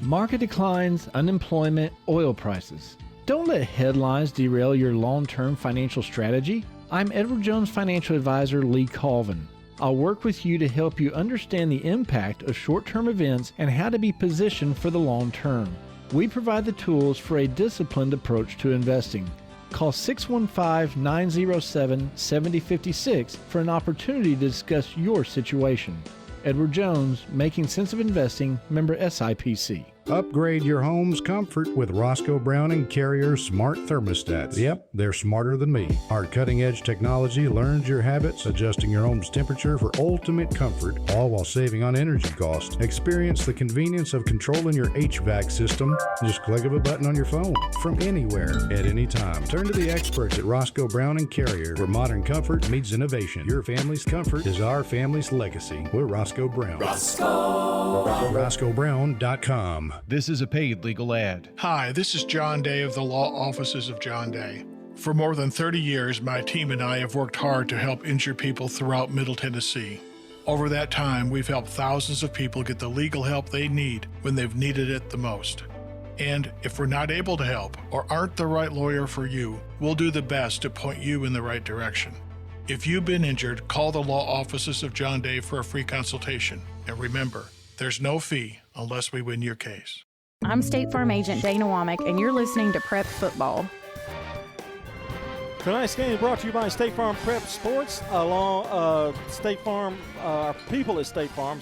Market declines, unemployment, oil prices. Don't let headlines derail your long-term financial strategy. I'm Edward Jones Financial Advisor Lee Colvin. I'll work with you to help you understand the impact of short-term events and how to be positioned for the long term. We provide the tools for a disciplined approach to investing. Call 615-907-7056 for an opportunity to discuss your situation. Edward Jones, Making Sense of Investing, member SIPC. Upgrade your home's comfort with Roscoe Brown & Carrier smart thermostats. Yep, they're smarter than me. Our cutting-edge technology learns your habits, adjusting your home's temperature for ultimate comfort, all while saving on energy costs. Experience the convenience of controlling your HVAC system. Just click of a button on your phone from anywhere at any time. Turn to the experts at Roscoe Brown & Carrier, where modern comfort meets innovation. Your family's comfort is our family's legacy. We're Roscoe Brown. RoscoeBrown.com. This is a paid legal ad. Hi, this is John Day of the Law Offices of John Day. For more than 30 years, my team and I have worked hard to help injured people throughout Middle Tennessee. Over that time, we've helped thousands of people get the legal help they need when they've needed it the most. And if we're not able to help or aren't the right lawyer for you, we'll do the best to point you in the right direction. If you've been injured, call the Law Offices of John Day for a free consultation. And remember, there's no fee unless we win your case. I'm State Farm Agent Dana Womack, and you're listening to Prep Football. Tonight's game is brought to you by State Farm Prep Sports, along State Farm, people at State Farm,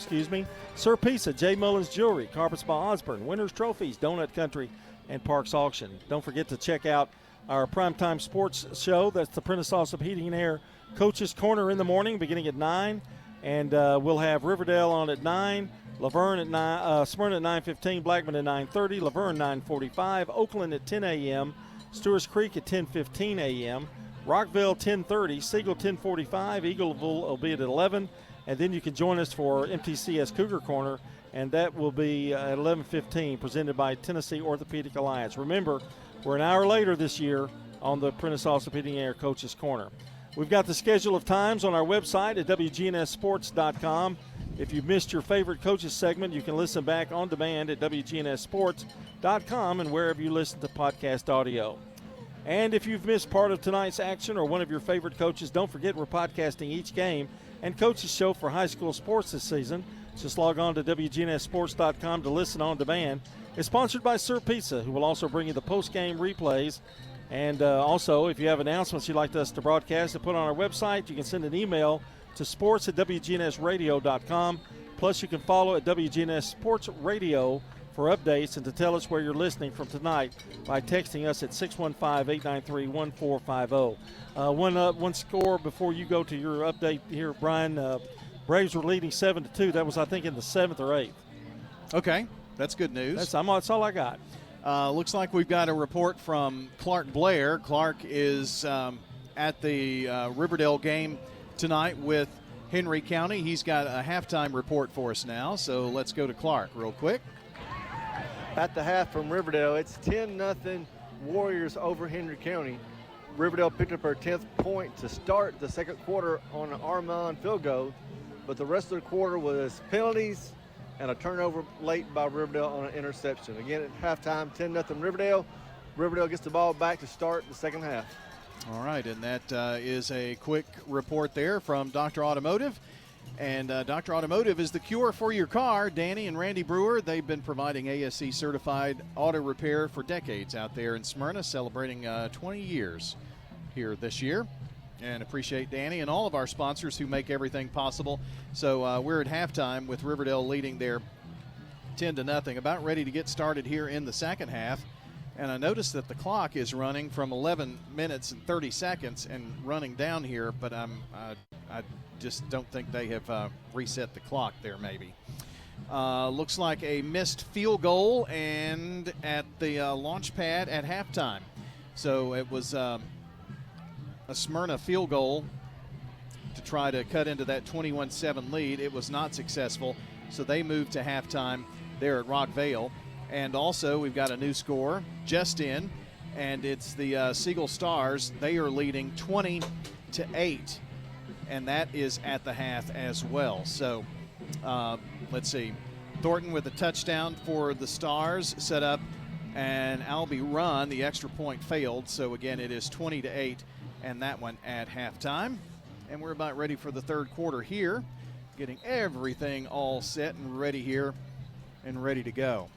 Sir Pizza, J. Mullins Jewelry, Carpets by Osborne, Winners Trophies, Donut Country, and Parks Auction. Don't forget to check out our primetime sports show. That's the Prentice Allsup Heating and Air Coach's Corner in the morning, beginning at 9. And we'll have Riverdale on at 9, Laverne at 9, Smyrna at 9:15, Blackman at 9:30, Laverne 9:45, Oakland at 10 a.m., Stewarts Creek at 10:15 a.m., Rockville 10:30, Siegel 10:45, Eagleville will be at 11, and then you can join us for MTCS Cougar Corner, and that will be at 11:15, presented by Tennessee Orthopedic Alliance. Remember, we're an hour later this year on the Prentice Allsup Heating and Air Coach's Corner. We've got the schedule of times on our website at WGNSSports.com. If you've missed your favorite coaches segment, you can listen back on demand at WGNSSports.com and wherever you listen to podcast audio. And if you've missed part of tonight's action or one of your favorite coaches, don't forget we're podcasting each game and coaches show for high school sports this season. Just log on to WGNSSports.com to listen on demand. It's sponsored by Sir Pizza, who will also bring you the post-game replays. And also, if you have announcements you'd like us to broadcast and put on our website, you can send an email to sports@WGNSradio.com. Plus, you can follow at WGNS Sports Radio for updates and to tell us where you're listening from tonight by texting us at 615-893-1450. One score before you go to your update here, Brian. Braves were leading 7-2. That was, I think, in the 7th or 8th. Okay, that's good news. That's all I got. Looks like we've got a report from Clark Blair. Clark is at the Riverdale game tonight with Henry County. He's got a halftime report for us now, so let's go to Clark real quick. At the half from Riverdale, it's 10-0 Warriors over Henry County. Riverdale picked up her 10th point to start the second quarter on an Armand field goal, but the rest of the quarter was penalties and a turnover late by Riverdale on an interception. Again, at halftime, 10-0 Riverdale. Riverdale gets the ball back to start the second half. All right, and that is a quick report there from Dr. Automotive. And Dr. Automotive is the cure for your car. Danny and Randy Brewer, they've been providing ASE-certified auto repair for decades out there in Smyrna, celebrating 20 years here this year. And appreciate Danny and all of our sponsors who make everything possible. So we're at halftime with Riverdale leading there 10-0, about ready to get started here in the second half. And I noticed that the clock is running from 11 minutes and 30 seconds and running down here, but I just don't think they have reset the clock there maybe. Looks like a missed field goal and at the launch pad at halftime. So it was a Smyrna field goal to try to cut into that 21-7 lead. It was not successful, so they moved to halftime there at Rockvale. And also we've got a new score just in, and it's the Siegel Stars. They are leading 20-8, and that is at the half as well. So let's see. Thornton with a touchdown for the Stars, set up an Albee run. The extra point failed, so again it is 20-8, and that one at halftime. And we're about ready for the third quarter here, getting everything all set and ready here and ready to go.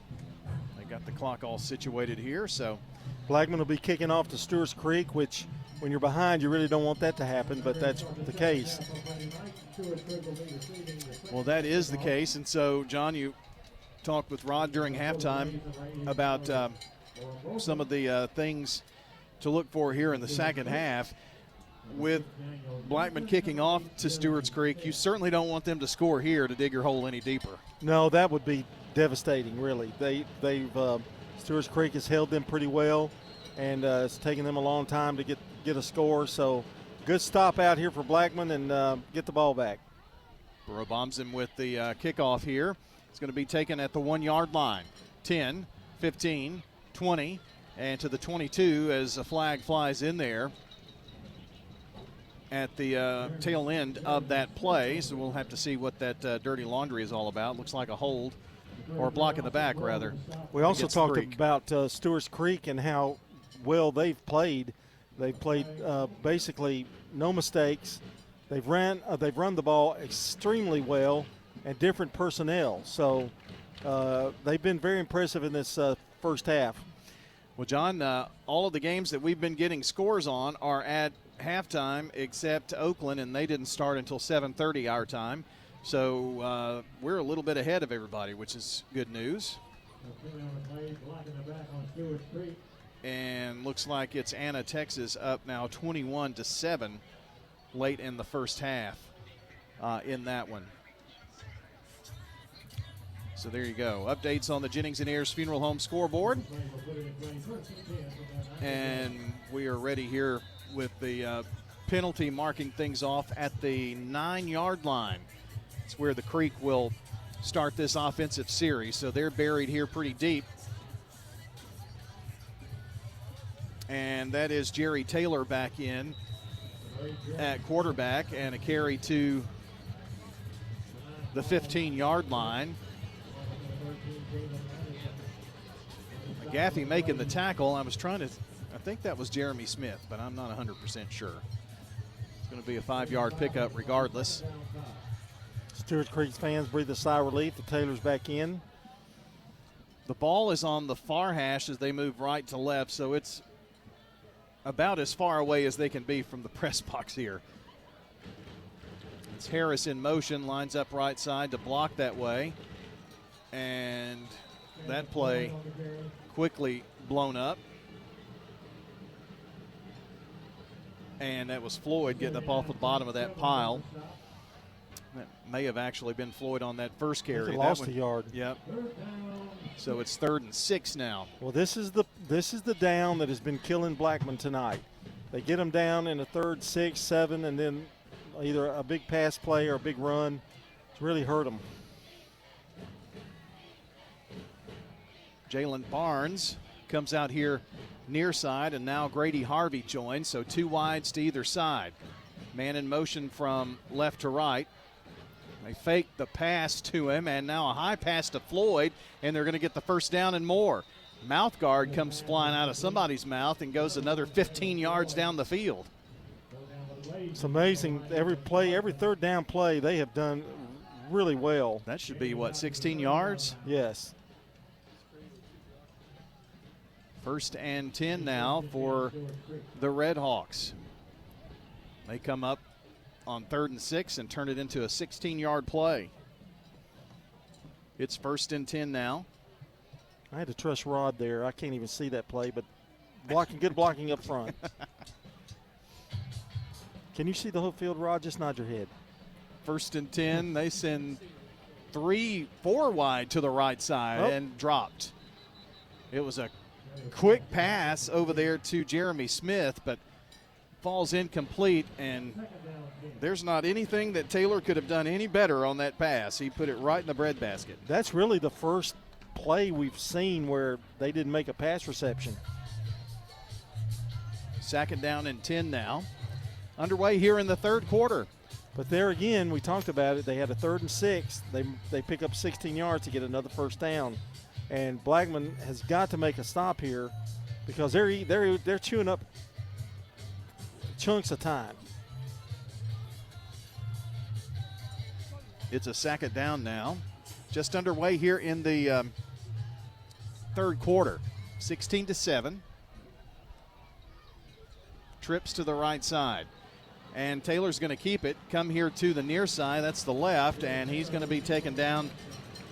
They got the clock all situated here, so Blackman will be kicking off to Stewarts Creek, which when you're behind, you really don't want that to happen, but that's the case. Well, that is the case, and so, John, you talked with Rod during halftime about some of the things to look for here in the second half. With Blackman kicking off to Stewarts Creek, you certainly don't want them to score here to dig your hole any deeper. No, that would be devastating, really. Stewarts Creek has held them pretty well, and it's taken them a long time to get a score. So good stop out here for Blackman and get the ball back. Burrow bombs him with the kickoff here. It's going to be taken at the 1 yard line. 10, 15, 20, and to the 22 as a flag flies in there at the tail end of that play. So we'll have to see what that dirty laundry is all about. Looks like a hold, or a block in the back, rather. We also talked about Stewarts Creek and how well they've played. They've played basically no mistakes. They've run the ball extremely well and different personnel. So they've been very impressive in this first half. Well, John, all of the games that we've been getting scores on are at halftime except Oakland, and they didn't start until 7:30 our time. So we're a little bit ahead of everybody, which is good news. And looks like it's Anna, Texas, up now 21-7 late in the first half in that one. So there you go. Updates on the Jennings and Ayers Funeral Home scoreboard. And we are ready here with the penalty marking things off at the 9 yard line. It's where the Creek will start this offensive series. So they're buried here pretty deep. And that is Jerry Taylor back in at quarterback, and a carry to the 15 yard line. McGaffey making the tackle. I think that was Jeremy Smith, but I'm not 100% sure. It's going to be a 5 yard pickup regardless. Stewarts Creek fans breathe a sigh of relief. The Taylor's back in. The ball is on the far hash as they move right to left, so it's about as far away as they can be from the press box here. It's Harris in motion, lines up right side to block that way. And that play quickly blown up. And that was Floyd getting up off the bottom of that pile. That may have actually been Floyd on that first carry. He lost a yard. Yep. So it's 3rd and 6 now. Well, this is the down that has been killing Blackman tonight. They get them down in a 3rd, 6, 7, and then either a big pass play or a big run. It's really hurt them. Jalen Barnes comes out here near side, and now Grady Harvey joins, so 2 wides to either side. Man in motion from left to right. They fake the pass to him, and now a high pass to Floyd, and they're going to get the first down and more. Mouth guard comes flying out of somebody's mouth and goes another 15 yards down the field. It's amazing. Every play, every 3rd down play, they have done really well. That should be, 16 yards? Yes. 1st and 10 now for the Red Hawks. They come up on 3rd and 6 and turn it into a 16-yard play. It's 1st and 10 now. I had to trust Rod there. I can't even see that play, but good blocking up front. Can you see the whole field, Rod? Just nod your head. 1st and 10. They send 4 wide to the right side and dropped. It was a quick pass over there to Jeremy Smith, but falls incomplete, and there's not anything that Taylor could have done any better on that pass. He put it right in the breadbasket. That's really the first play we've seen where they didn't make a pass reception. 2nd down and 10 now. Underway here in the 3rd quarter. But there again, we talked about it. They had a 3rd and 6. They pick up 16 yards to get another first down. And Blackman has got to make a stop here because they're chewing up chunks of time. It's a 2nd down now. Just underway here in the 3rd quarter. 16-7. Trips to the right side. And Taylor's going to keep it, come here to the near side. That's the left, and he's going to be taken down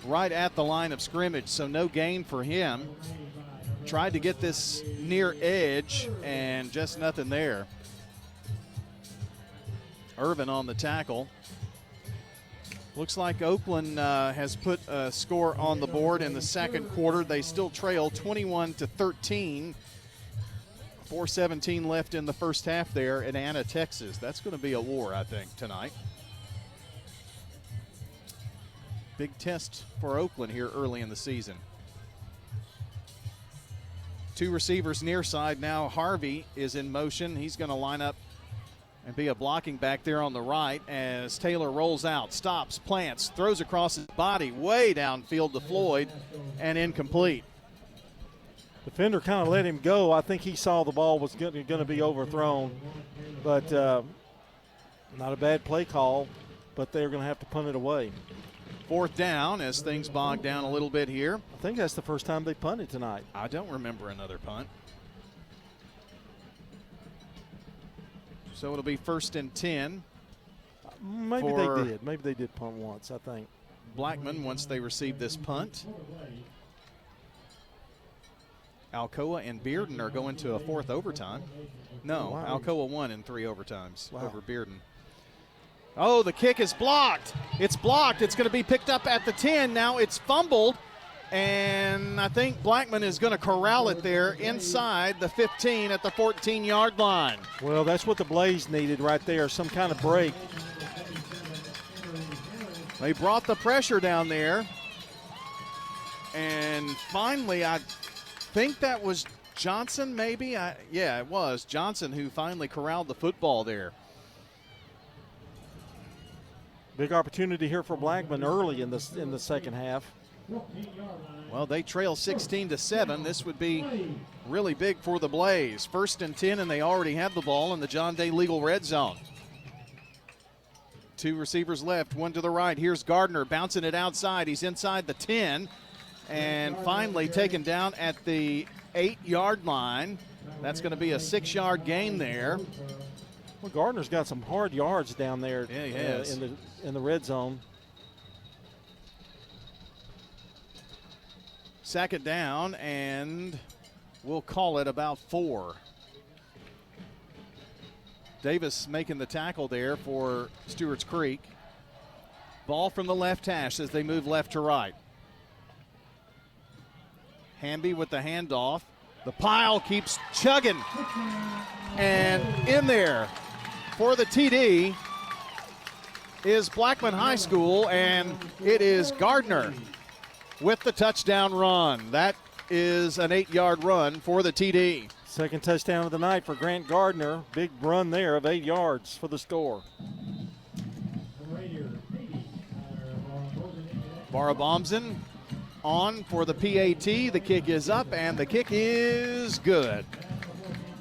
right at the line of scrimmage, so no gain for him. Tried to get this near edge, and just nothing there. Irvin on the tackle. Looks like Oakland has put a score on the board in the 2nd quarter. They still trail 21-13. 4:17 left in the first half there in Anna, Texas. That's going to be a war, I think, tonight. Big test for Oakland here early in the season. 2 receivers near side now. Harvey is in motion. He's going to line up and be a blocking back there on the right as Taylor rolls out, stops, plants, throws across his body way downfield to Floyd and incomplete. Defender kind of let him go. I think he saw the ball was going to be overthrown. But not a bad play call, but they're going to have to punt it away. 4th down as things bog down a little bit here. I think that's the first time they punted tonight. I don't remember another punt. So it'll be 1st and 10. Maybe they did. Maybe they did punt once, I think. Blackman once they received this punt. Alcoa and Bearden are going to a 4th overtime. No, wow. Alcoa won in 3 overtimes over Bearden. Oh, the kick is blocked. It's blocked. It's going to be picked up at the 10. Now it's fumbled, and I think Blackman is going to corral it there inside the 15 at the 14-yard line. Well, that's what the Blaze needed right there, some kind of break. They brought the pressure down there, and finally I think that was Johnson maybe. Yeah, it was Johnson who finally corralled the football there. Big opportunity here for Blackman early in the 2nd half. Well, they trail 16-7. This would be really big for the Blaze. 1st and 10, and they already have the ball in the John Day legal red zone. 2 receivers left, 1 to the right. Here's Gardner bouncing it outside. He's inside the 10. And finally taken down at the 8-yard line. That's going to be a 6-yard gain there. Well, Gardner's got some hard yards down there. Yeah, he has. In the red zone. 2nd down, and we'll call it about 4. Davis making the tackle there for Stewarts Creek. Ball from the left hash as they move left to right. Hamby with the handoff. The pile keeps chugging. And in there for the TD is Blackman High School, and it is Gardner with the touchdown run. That is an 8-yard run for the TD. 2nd touchdown of the night for Grant Gardner. Big run there of 8 yards for the score. Barabomson on for the PAT. The kick is up, and the kick is good.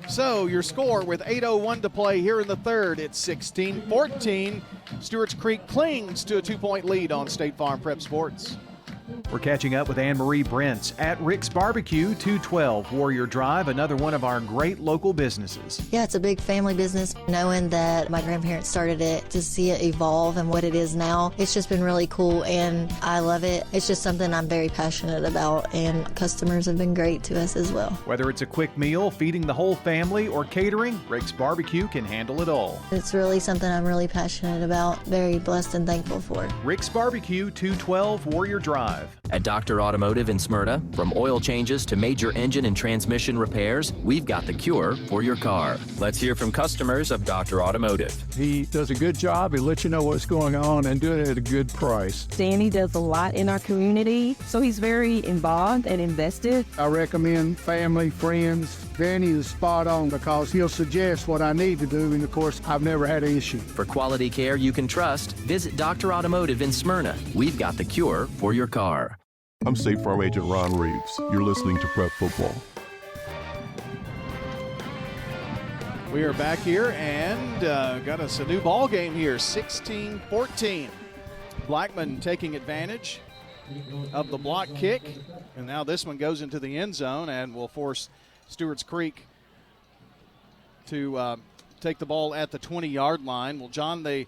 So your score with 8:01 to play here in the 3rd, it's 16-14. Stewarts Creek clings to a 2-point lead on State Farm Prep Sports. We're catching up with Anne-Marie Brents at Rick's Barbecue, 212 Warrior Drive, another one of our great local businesses. Yeah, it's a big family business. Knowing that my grandparents started it, to see it evolve and what it is now, it's just been really cool, and I love it. It's just something I'm very passionate about, and customers have been great to us as well. Whether it's a quick meal, feeding the whole family, or catering, Rick's Barbecue can handle it all. It's really something I'm really passionate about, very blessed and thankful for. Rick's Barbecue, 212 Warrior Drive. At Dr. Automotive in Smyrna, from oil changes to major engine and transmission repairs, we've got the cure for your car. Let's hear from customers of Dr. Automotive. He does a good job. He lets you know what's going on and do it at a good price. Danny does a lot in our community, so he's very involved and invested. I recommend family, friends. Danny is spot on because he'll suggest what I need to do, and of course, I've never had an issue. For quality care you can trust, visit Dr. Automotive in Smyrna. We've got the cure for your car. I'm State Farm Agent Ron Reeves. You're listening to Prep Football. We are back here and got us a new ball game here, 16-14. Blackman taking advantage of the block kick, and now this one goes into the end zone and will force Stewarts Creek to take the ball at the 20-yard line. Well, John, they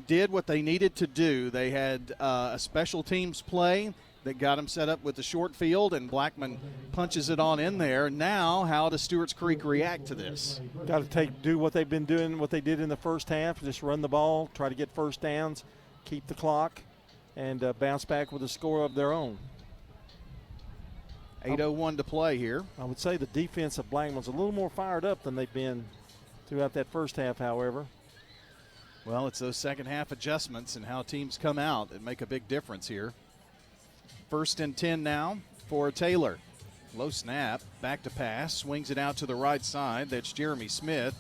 did what they needed to do. They had a special teams play that got them set up with the short field, and Blackman punches it on in there. Now, how does Stewarts Creek react to this? Got to do what they've been doing, what they did in the first half, just run the ball, try to get first downs, keep the clock, and bounce back with a score of their own. 8:01 to play here. I would say the defense of Blackman's a little more fired up than they've been throughout that first half, however. Well, it's those second half adjustments and how teams come out that make a big difference here. 1st and 10 now for Taylor. Low snap, back to pass, swings it out to the right side. That's Jeremy Smith.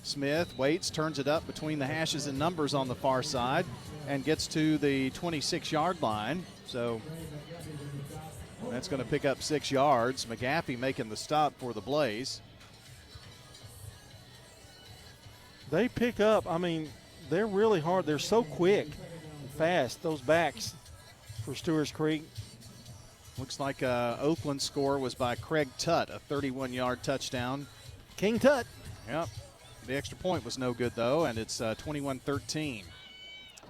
Smith waits, turns it up between the hashes and numbers on the far side, and gets to the 26-yard line. So that's going to pick up 6 yards. McGaffey making the stop for the Blaze. They pick up, I mean, they're really hard. They're so quick and fast, those backs for Stewarts Creek. Looks like Oakland's score was by Craig Tutt, a 31-yard touchdown. King Tutt. Yep. The extra point was no good, though, and it's 21-13.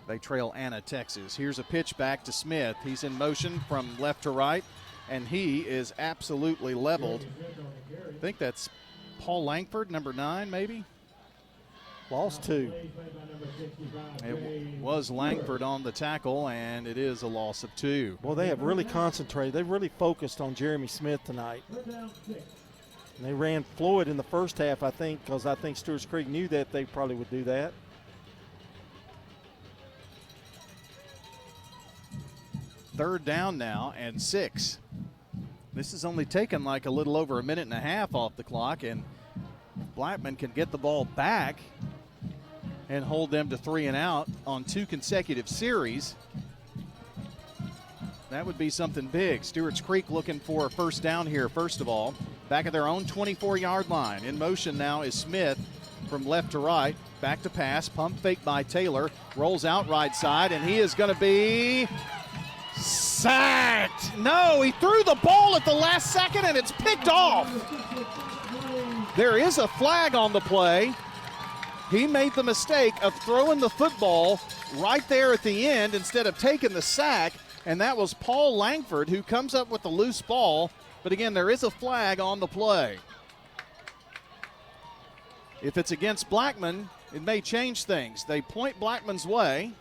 They trail Anna, Texas. Here's a pitch back to Smith. He's in motion from left to right, and he is absolutely leveled. I think that's Paul Langford, number 9, maybe? Lost 2. It was Langford on the tackle, and it is a loss of 2. Well, they have really concentrated. They really focused on Jeremy Smith tonight. And they ran Floyd in the first half, I think, because I think Stewarts Creek knew that they probably would do that. Third down now and 6. This has only taken like a little over a minute and a half off the clock, and Blackman can get the ball back and hold them to 3 and out on 2 consecutive series. That would be something big. Stewarts Creek looking for a first down here, first of all. Back at their own 24-yard line. In motion now is Smith from left to right. Back to pass, pump fake by Taylor. Rolls out right side, and he is going to be sacked. No, he threw the ball at the last second, and it's picked off. There is a flag on the play. He made the mistake of throwing the football right there at the end instead of taking the sack, and that was Paul Langford who comes up with the loose ball. But again, there is a flag on the play. If it's against Blackman, it may change things. They point Blackman's way.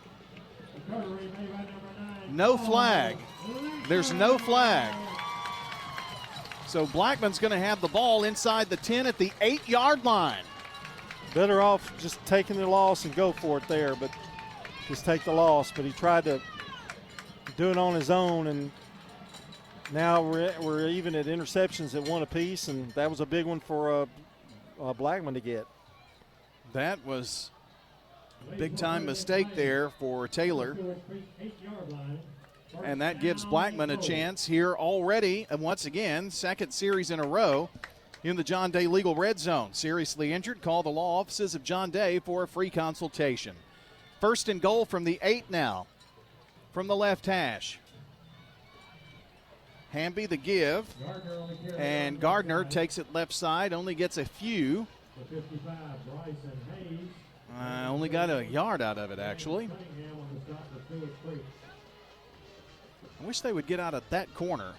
No flag. There's no flag. So Blackman's going to have the ball inside the 10 at the 8-yard line. Better off just taking the loss and go for it there, but just take the loss. But he tried to do it on his own, and now we're even at interceptions at 1 apiece, and that was a big one for Blackman to get. That was a big-time mistake there for Taylor. And that gives Blackman a chance here already, and once again, second series in a row in the John Day Legal Red Zone. Seriously injured, call the law offices of John Day for a free consultation. 1st and goal from the 8 now, from the left hash. Hamby the give, and Gardner takes it left side, only gets a few. Only got a yard out of it, actually. I wish they would get out of that corner.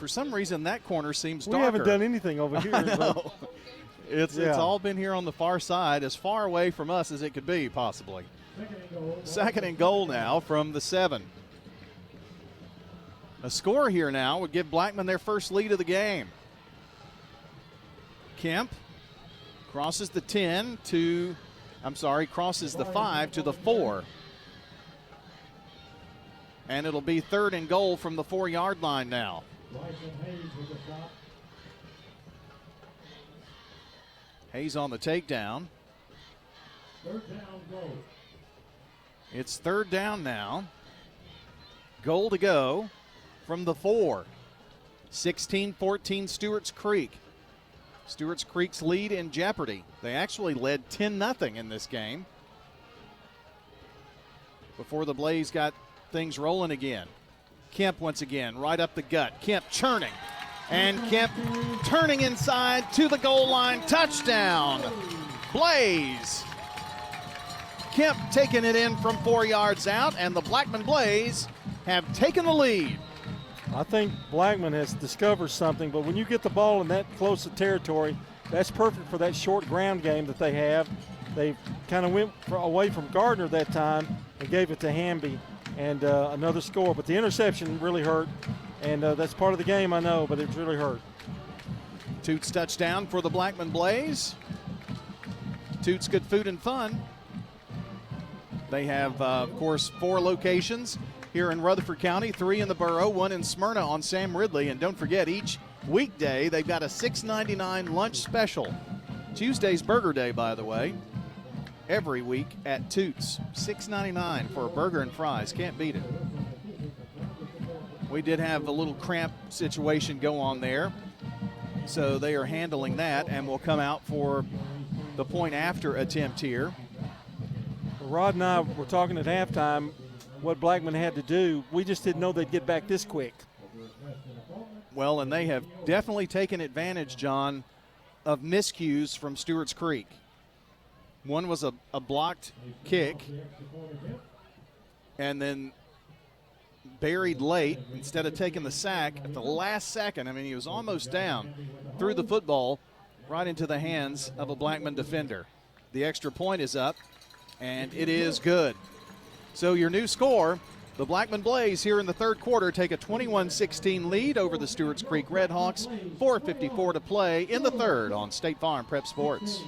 For some reason, that corner seems darker. We haven't done anything over here. No. It's all been here on the far side, as far away from us as it could be, possibly. 2nd and goal now from the 7. A score here now would give Blackman their first lead of the game. Kemp crosses the 5 to the 4. And it'll be 3rd and goal from the 4-yard line now. Hayes on the takedown. It's 3rd down now. Goal to go from the 4. 16-14 Stewarts Creek. Stewarts Creek's lead in jeopardy. They actually led 10-0 in this game before the Blaze got things rolling again. Kemp once again, right up the gut. Kemp churning. And Kemp turning inside to the goal line. Touchdown, Blaze. Kemp taking it in from 4 yards out, and the Blackman Blaze have taken the lead. I think Blackman has discovered something, but when you get the ball in that close to territory, that's perfect for that short ground game that they have. They kind of went away from Gardner that time and gave it to Hamby, and another score. But the interception really hurt, and that's part of the game, I know, but it really hurt. Toots touchdown for the Blackman Blaze. Toots good food and fun. They have, of course, 4 locations here in Rutherford County, 3 in the borough, 1 in Smyrna on Sam Ridley. And don't forget, each weekday they've got a $6.99 lunch special. Tuesday's Burger Day, by the way, every week at Toots. $6.99 for a burger and fries. Can't beat it. We did have a little cramp situation go on there, so they are handling that and will come out for the point after attempt here. Rod and I were talking at halftime what Blackman had to do. We just didn't know they'd get back this quick. Well, and they have definitely taken advantage, John, of miscues from Stewarts Creek. One was a blocked kick, and then buried late. Instead of taking the sack at the last second, I mean, he was almost down, threw the football right into the hands of a Blackman defender. The extra point is up, and it is good. So your new score, the Blackman Blaze here in the 3rd quarter take a 21-16 lead over the Stewarts Creek Redhawks. 4:54 to play in the 3rd on State Farm Prep Sports.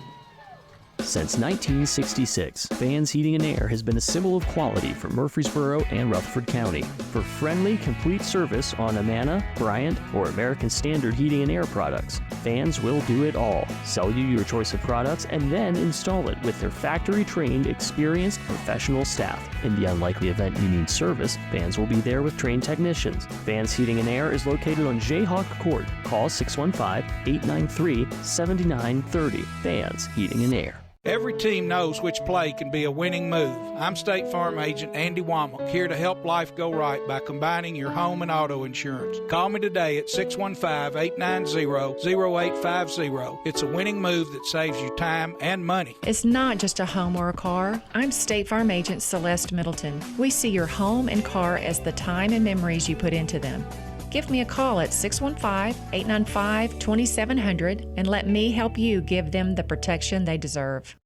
Since 1966, Fans Heating and Air has been a symbol of quality for Murfreesboro and Rutherford County. For friendly, complete service on Amana, Bryant, or American Standard Heating and Air products, Fans will do it all. Sell you your choice of products and then install it with their factory-trained, experienced, professional staff. In the unlikely event you need service, Fans will be there with trained technicians. Fans Heating and Air is located on Jayhawk Court. Call 615-893-7930. Fans Heating and Air. Every team knows which play can be a winning move. I'm State Farm Agent Andy Womack, here to help life go right by combining your home and auto insurance. Call me today at 615-890-0850. It's a winning move that saves you time and money. It's not just a home or a car. I'm State Farm Agent Celeste Middleton. We see your home and car as the time and memories you put into them. Give me a call at 615-895-2700 and let me help you give them the protection they deserve.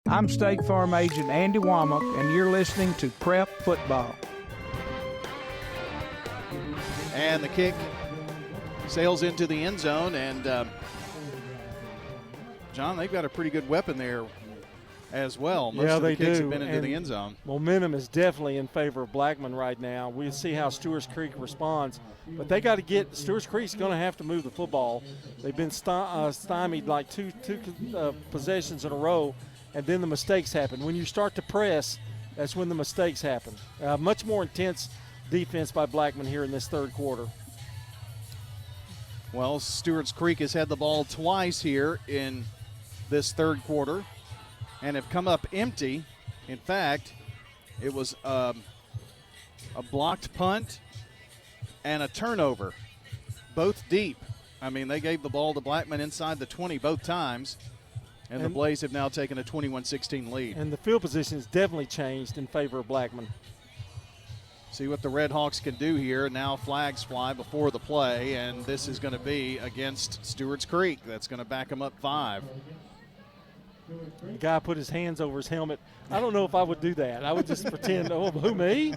I'm State Farm Agent Andy Womack, and you're listening to Prep Football. And the kick sails into the end zone, and John, they've got a pretty good weapon there as well. Most of the kicks have been into the end zone. Momentum is definitely in favor of Blackman right now. We'll see how Stewarts Creek responds. But they got to get – Stewarts Creek's going to have to move the football. They've been stymied like two possessions in a row, and then the mistakes happen. When you start to press, that's when the mistakes happen. Much more intense defense by Blackman here in this 3rd quarter. Well, Stewarts Creek has had the ball twice here in this 3rd quarter and have come up empty. In fact, it was a blocked punt and a turnover, both deep. I mean, they gave the ball to Blackman inside the 20 both times, and the Blaze have now taken a 21-16 lead. And the field position has definitely changed in favor of Blackman. See what the Red Hawks can do here. Now flags fly before the play, and this is going to be against Stewarts Creek. That's going to back them up 5. The guy put his hands over his helmet. I don't know if I would do that. I would just pretend, oh, who, me?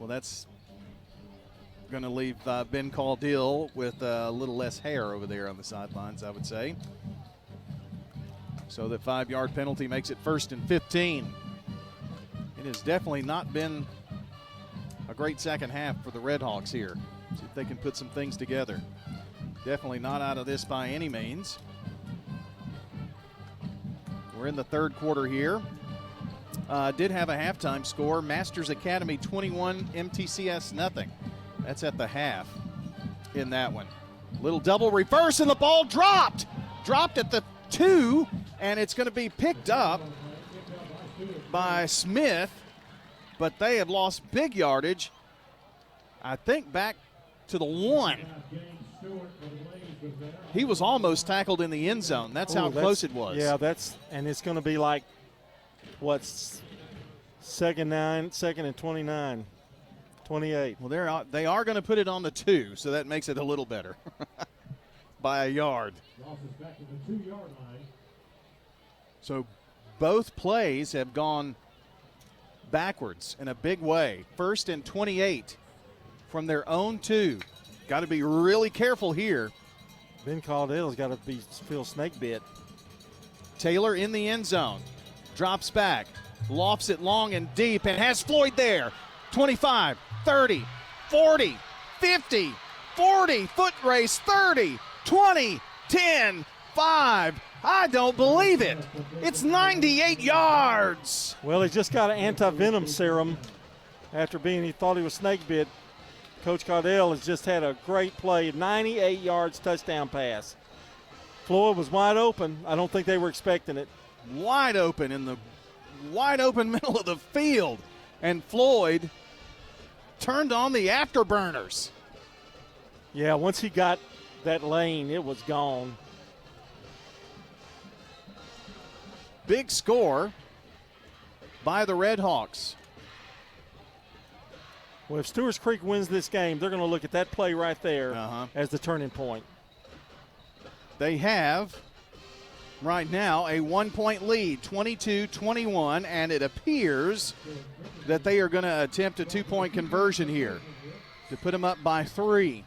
Well, that's going to leave Ben Caudill with a little less hair over there on the sidelines, I would say. So that 5-yard penalty makes it 1st and 15. It has definitely not been a great second half for the Redhawks here. See if they can put some things together. Definitely not out of this by any means. We're in the third quarter here. Did have a halftime score. Masters Academy 21, MTCS nothing. That's at the half in that one. Little double reverse and the ball dropped. Dropped at the 2, and it's going to be picked up by Smith, but they have lost big yardage. I think back to the 1. He was almost tackled in the end zone. That's how close it was. Yeah, and it's going to be like, what's second and 29, 28. Well, they are going to put it on the 2, so that makes it a little better by a yard. Back to the 2-yard line. So both plays have gone backwards in a big way. 1st and 28 from their own 2. Got to be really careful here. Ben Caudill's got to feel snake bit. Taylor in the end zone. Drops back. Lofts it long and deep and has Floyd there. 25, 30, 40, 50, 40. Foot race, 30, 20, 10, 5. I don't believe it. It's 98 yards. Well, he just got an anti-venom serum after he thought he was snake bit. Coach Caudill has just had a great play, 98 yards touchdown pass. Floyd was wide open. I don't think they were expecting it. Wide open in the wide open middle of the field. And Floyd turned on the afterburners. Yeah, once he got that lane, it was gone. Big score by the Redhawks. Well, if Stewarts Creek wins this game, they're going to look at that play right there as the turning point. They have, right now, a 1-point lead, 22-21, and it appears that they are going to attempt a 2-point conversion here to put them up by 3.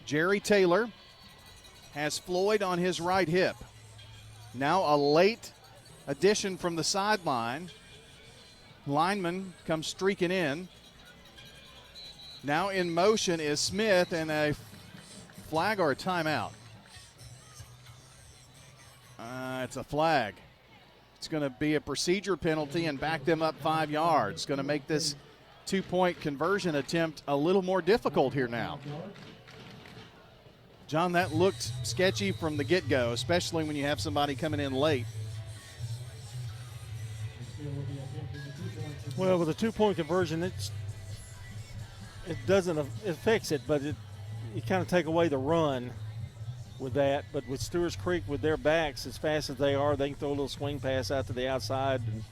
Jerry Taylor has Floyd on his right hip. Now a late addition from the sideline. Lineman comes streaking in. Now in motion is Smith, and a flag or a timeout? It's a flag. It's going to be a procedure penalty and back them up 5 yards. Going to make this 2-point conversion attempt a little more difficult here now. John, that looked sketchy from the get-go, especially when you have somebody coming in late. Well, with a 2-point conversion, it doesn't affect it, but you kind of take away the run with that. But with Stewarts Creek, with their backs as fast as they are, they can throw a little swing pass out to the outside. And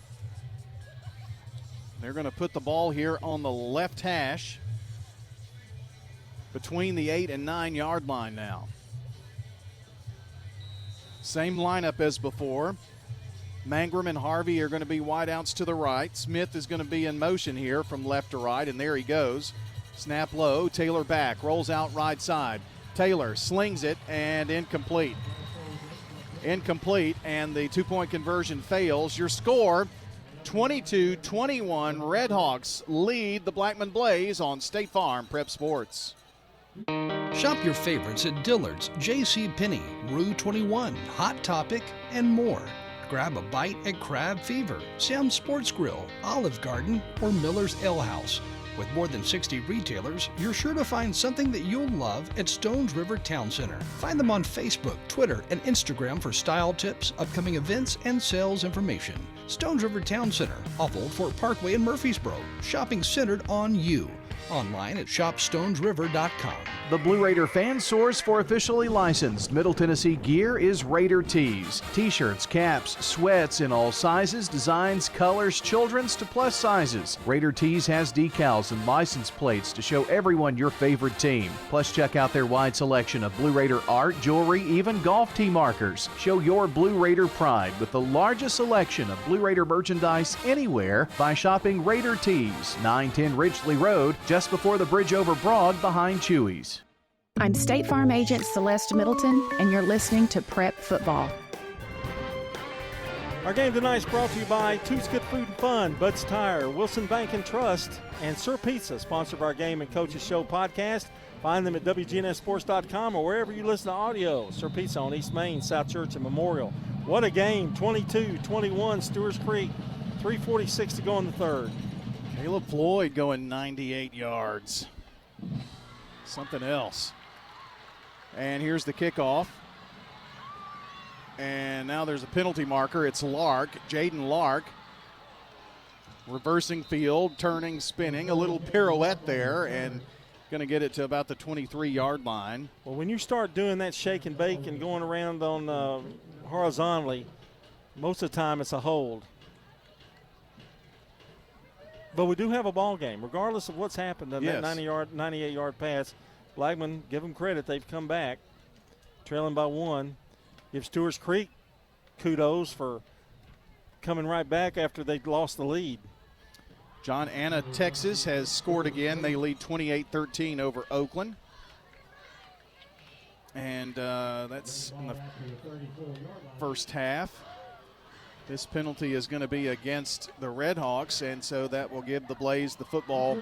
they're going to put the ball here on the left hash between the 8 and 9 yard line now. Same lineup as before. Mangrum and Harvey are going to be wideouts to the right. Smith is going to be in motion here from left to right, and there he goes. Snap low, Taylor back, rolls out right side. Taylor slings it, and incomplete. Incomplete, and the 2-point conversion fails. Your score, 22-21. Redhawks lead the Blackman Blaze on State Farm Prep Sports. Shop your favorites at Dillard's, J.C. Penney, Rue 21, Hot Topic, and more. Grab a bite at Crab Fever, Sam's Sports Grill, Olive Garden, or Miller's Ale House. With more than 60 retailers, you're sure to find something that you'll love at Stones River Town Center. Find them on Facebook, Twitter, and Instagram for style tips, upcoming events, and sales information. Stones River Town Center, off Old Fort Parkway in Murfreesboro. Shopping centered on you. Online at shopstonesriver.com. The Blue Raider fan source for officially licensed Middle Tennessee gear is Raider Tees. T-shirts, caps, sweats in all sizes, designs, colors, children's to plus sizes. Raider Tees has decals and license plates to show everyone your favorite team. Plus, check out their wide selection of Blue Raider art, jewelry, even golf tee markers. Show your Blue Raider pride with the largest selection of Blue Raider merchandise anywhere by shopping Raider Tees, 910 Ridgely Road, just before the bridge over Broad behind Chewy's. I'm State Farm Agent Celeste Middleton, and you're listening to Prep Football. Our game tonight is brought to you by Toots Good Food and Fun, Bud's Tire, Wilson Bank and Trust, and Sir Pizza, sponsor of our Game and Coaches Show podcast. Find them at WGNSSports.com or wherever you listen to audio. Sir Pizza on East Main, South Church, and Memorial. What a game, 22-21, Stewarts Creek, 3:46 to go in the third. Caleb Floyd going 98 yards. Something else. And here's the kickoff. And now there's a penalty marker. It's Lark, Jaden Lark. Reversing field, turning, spinning, a little pirouette there, and going to get it to about the 23-yard line. Well, when you start doing that shake and bake and going around on horizontally, most of the time it's a hold. But we do have a ball game, regardless of what's happened on that 98-yard pass. Blackman, give them credit, they've come back, trailing by 1. Give Stewarts Creek kudos for coming right back after they lost the lead. John Anna, Texas, has scored again. They lead 28-13 over Oakland. And that's in the first half. This penalty is going to be against the Redhawks, and so that will give the Blaze the football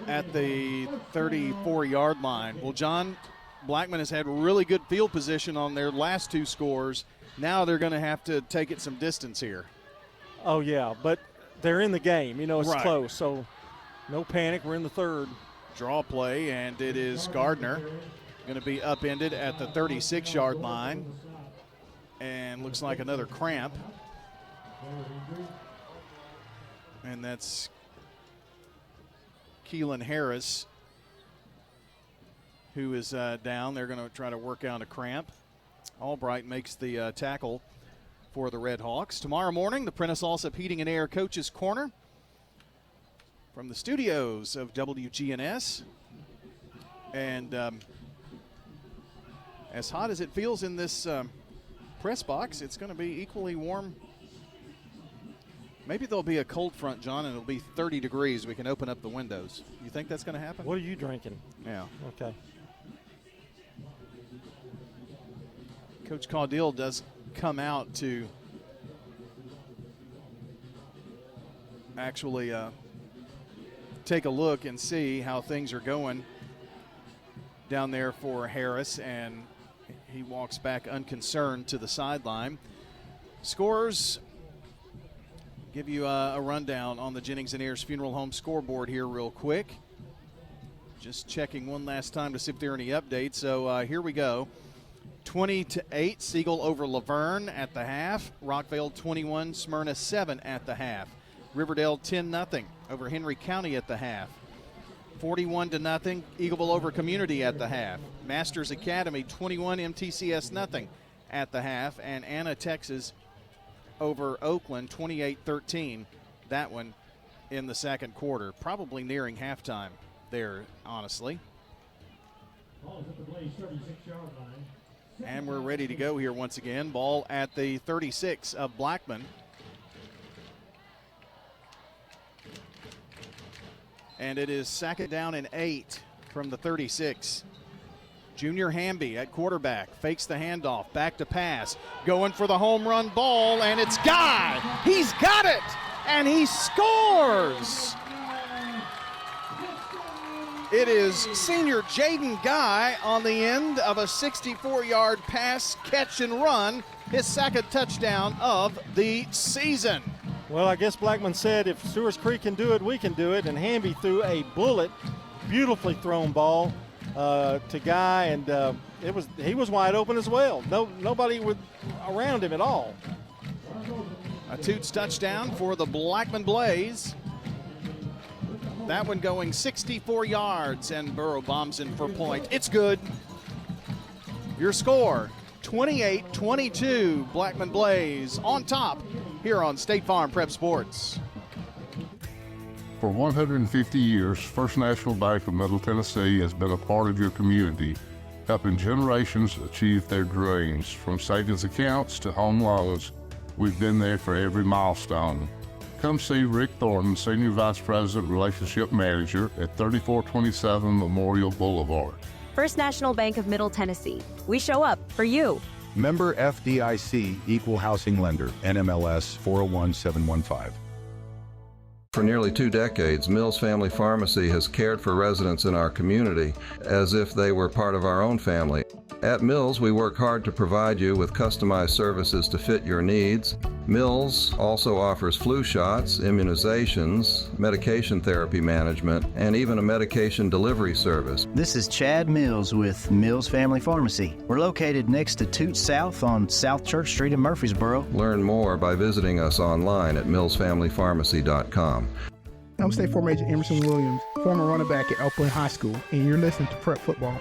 at the 34-yard line. Well, John, Blackman has had really good field position on their last two scores. Now they're going to have to take it some distance here. Oh, yeah, but they're in the game. You know, it's right. Close, so no panic. We're in the third. Draw play, and it is Gardner going to be upended at the 36-yard line. And looks like another cramp. And that's Keelan Harris, who is down. They're going to try to work out a cramp. Albright makes the tackle for the Red Hawks. Tomorrow morning, the Prentice Allsup Heating and Air Coaches Corner from the studios of WGNS. And as hot as it feels in this press box, it's going to be equally warm. Maybe there'll be a cold front, John, and it'll be 30 degrees. We can open up the windows. You think that's going to happen? What are you drinking? Yeah. Okay. Coach Caudill does come out to actually take a look and see how things are going down there for Harris, and he walks back unconcerned to the sideline. Scores, give you a rundown on the Jennings and Ayers Funeral Home scoreboard here real quick. Just checking one last time to see if there are any updates. So here we go. 20-8, Siegel over Laverne at the half. Rockvale 21, Smyrna 7 at the half. Riverdale 10-0 over Henry County at the half. 41-0, Eagleville over Community at the half. Masters Academy 21, MTCS 0 at the half. And Anna, Texas over Oakland 28-13. That one in the second quarter. Probably nearing halftime there, honestly. And we're ready to go here once again. Ball at the 36 of Blackman. And it is second down and 8 from the 36. Junior Hamby at quarterback, fakes the handoff, back to pass, going for the home run ball, and it's Guy. He's got it, and he scores. It is senior Jaden Guy on the end of a 64-yard pass, catch and run, his second touchdown of the season. Well, I guess Blackman said if Stewarts Creek can do it, we can do it, and Hamby threw a bullet, beautifully thrown ball to Guy, and he was wide open as well. Nobody around him at all. A Toots touchdown for the Blackman Blaze. That one going 64 yards, and Burrow bombs in for a point. It's good. Your score, 28-22, Blackman Blaze on top here on State Farm Prep Sports. For 150 years, First National Bank of Middle Tennessee has been a part of your community, helping generations achieve their dreams. From savings accounts to home loans, We've been there for every milestone. Come see Rick Thornton, Senior Vice President, Relationship Manager at 3427 Memorial Boulevard. First National Bank of Middle Tennessee. We show up for you. Member FDIC, Equal Housing Lender, NMLS 401715. For nearly 2 decades, Mills Family Pharmacy has cared for residents in our community as if they were part of our own family. At Mills, we work hard to provide you with customized services to fit your needs. Mills also offers flu shots, immunizations, medication therapy management, and even a medication delivery service. This is Chad Mills with Mills Family Pharmacy. We're located next to Toots South on South Church Street in Murfreesboro. Learn more by visiting us online at millsfamilypharmacy.com. I'm State Farm Agent Emerson Williams, former running back at Oakland High School, and you're listening to Prep Football.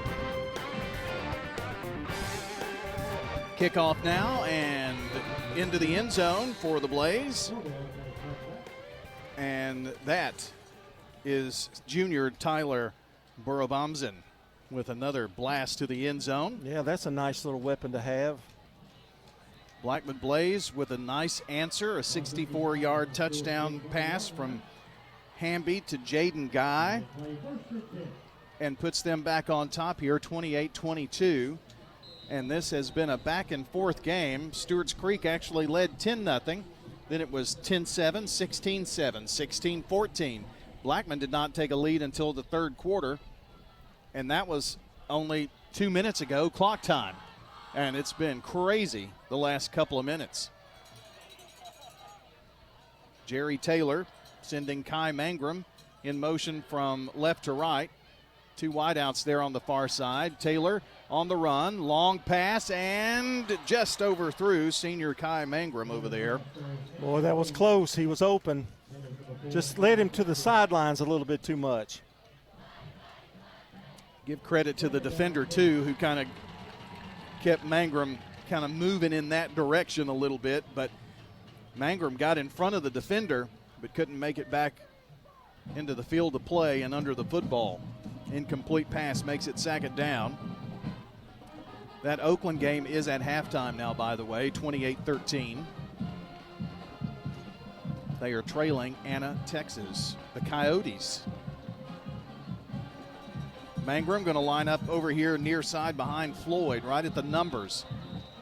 Kickoff now and into the end zone for the Blaze. And that is junior Tyler Burrobomsen with another blast to the end zone. Yeah, that's a nice little weapon to have. Blackman Blaze with a nice answer, a 64-yard touchdown pass from Hamby to Jaden Guy, and puts them back on top here, 28-22. And this has been a back-and-forth game. Stewarts Creek actually led 10-0. Then it was 10-7, 16-7, 16-14. Blackman did not take a lead until the third quarter, and that was only 2 minutes ago, clock time. And it's been crazy the last couple of minutes. Jerry Taylor sending Kai Mangrum in motion from left to right. 2 wideouts there on the far side. Taylor on the run, long pass, and just overthrew senior Kai Mangrum over there. Boy, that was close. He was open. Just led him to the sidelines a little bit too much. Give credit to the defender, too, who kind of kept Mangrum kind of moving in that direction a little bit, but Mangrum got in front of the defender but couldn't make it back into the field of play and under the football. Incomplete pass makes it second down. That Oakland game is at halftime now, by the way, 28-13. They are trailing Anna, Texas, the Coyotes. Mangrum going to line up over here near side behind Floyd, right at the numbers.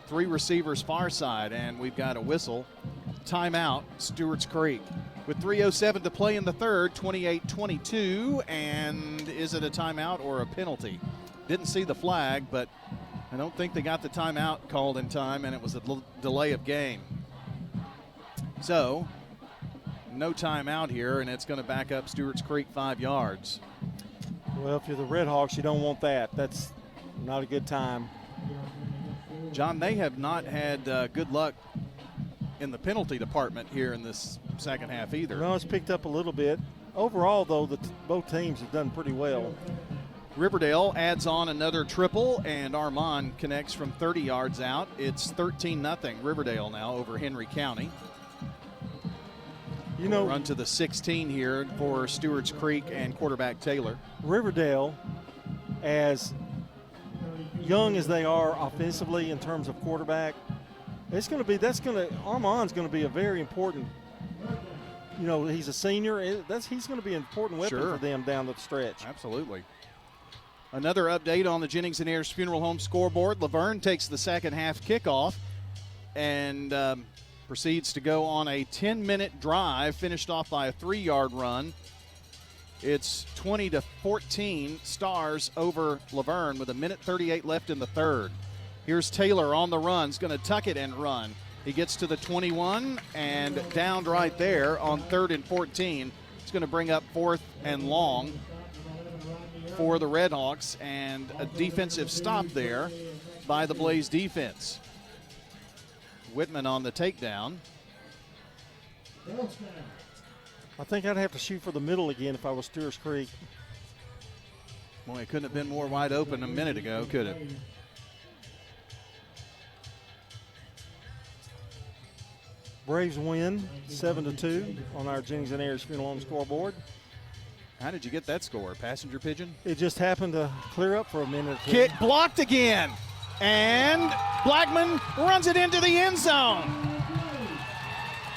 3 receivers far side, and we've got a whistle. Timeout, Stewarts Creek. With 3:07 to play in the third, 28-22, and is it a timeout or a penalty? Didn't see the flag, but I don't think they got the timeout called in time, and it was a delay of game. So, no timeout here, and it's going to back up Stewarts Creek 5 yards. Well, if you're the Red Hawks, you don't want that. That's not a good time. John, they have not had good luck in the penalty department here in this second half either. No, it's picked up a little bit. Overall, though, both teams have done pretty well. Riverdale adds on another triple, and Armand connects from 30 yards out. It's 13-0 Riverdale now over Henry County. You know, run to the 16 here for Stewarts Creek and quarterback Taylor. Riverdale, as young as they are offensively in terms of quarterback, Armand's going to be a very important. You know, he's a senior. He's going to be an important weapon for them down the stretch. Absolutely. Another update on the Jennings and Ayers Funeral Home scoreboard. Laverne takes the second half kickoff and proceeds to go on a 10-minute drive, finished off by a 3-yard run. It's 20-14 Stars over Laverne with 1:38 left in the third. Here's Taylor on the run. He's going to tuck it and run. He gets to the 21 and downed right there on 3rd and 14. It's going to bring up 4th and long for the Red Hawks, and a defensive stop there by the Blaze defense. Whitman on the takedown. I think I'd have to shoot for the middle again if I was Stewarts Creek. Boy, it couldn't have been more wide open a minute ago, could it? Braves win 7-2 on our Jennings and Ayers Funeral Home scoreboard. How did you get that score? Passenger pigeon? It just happened to clear up for a minute. Kick blocked again. And Blackman runs it into the end zone.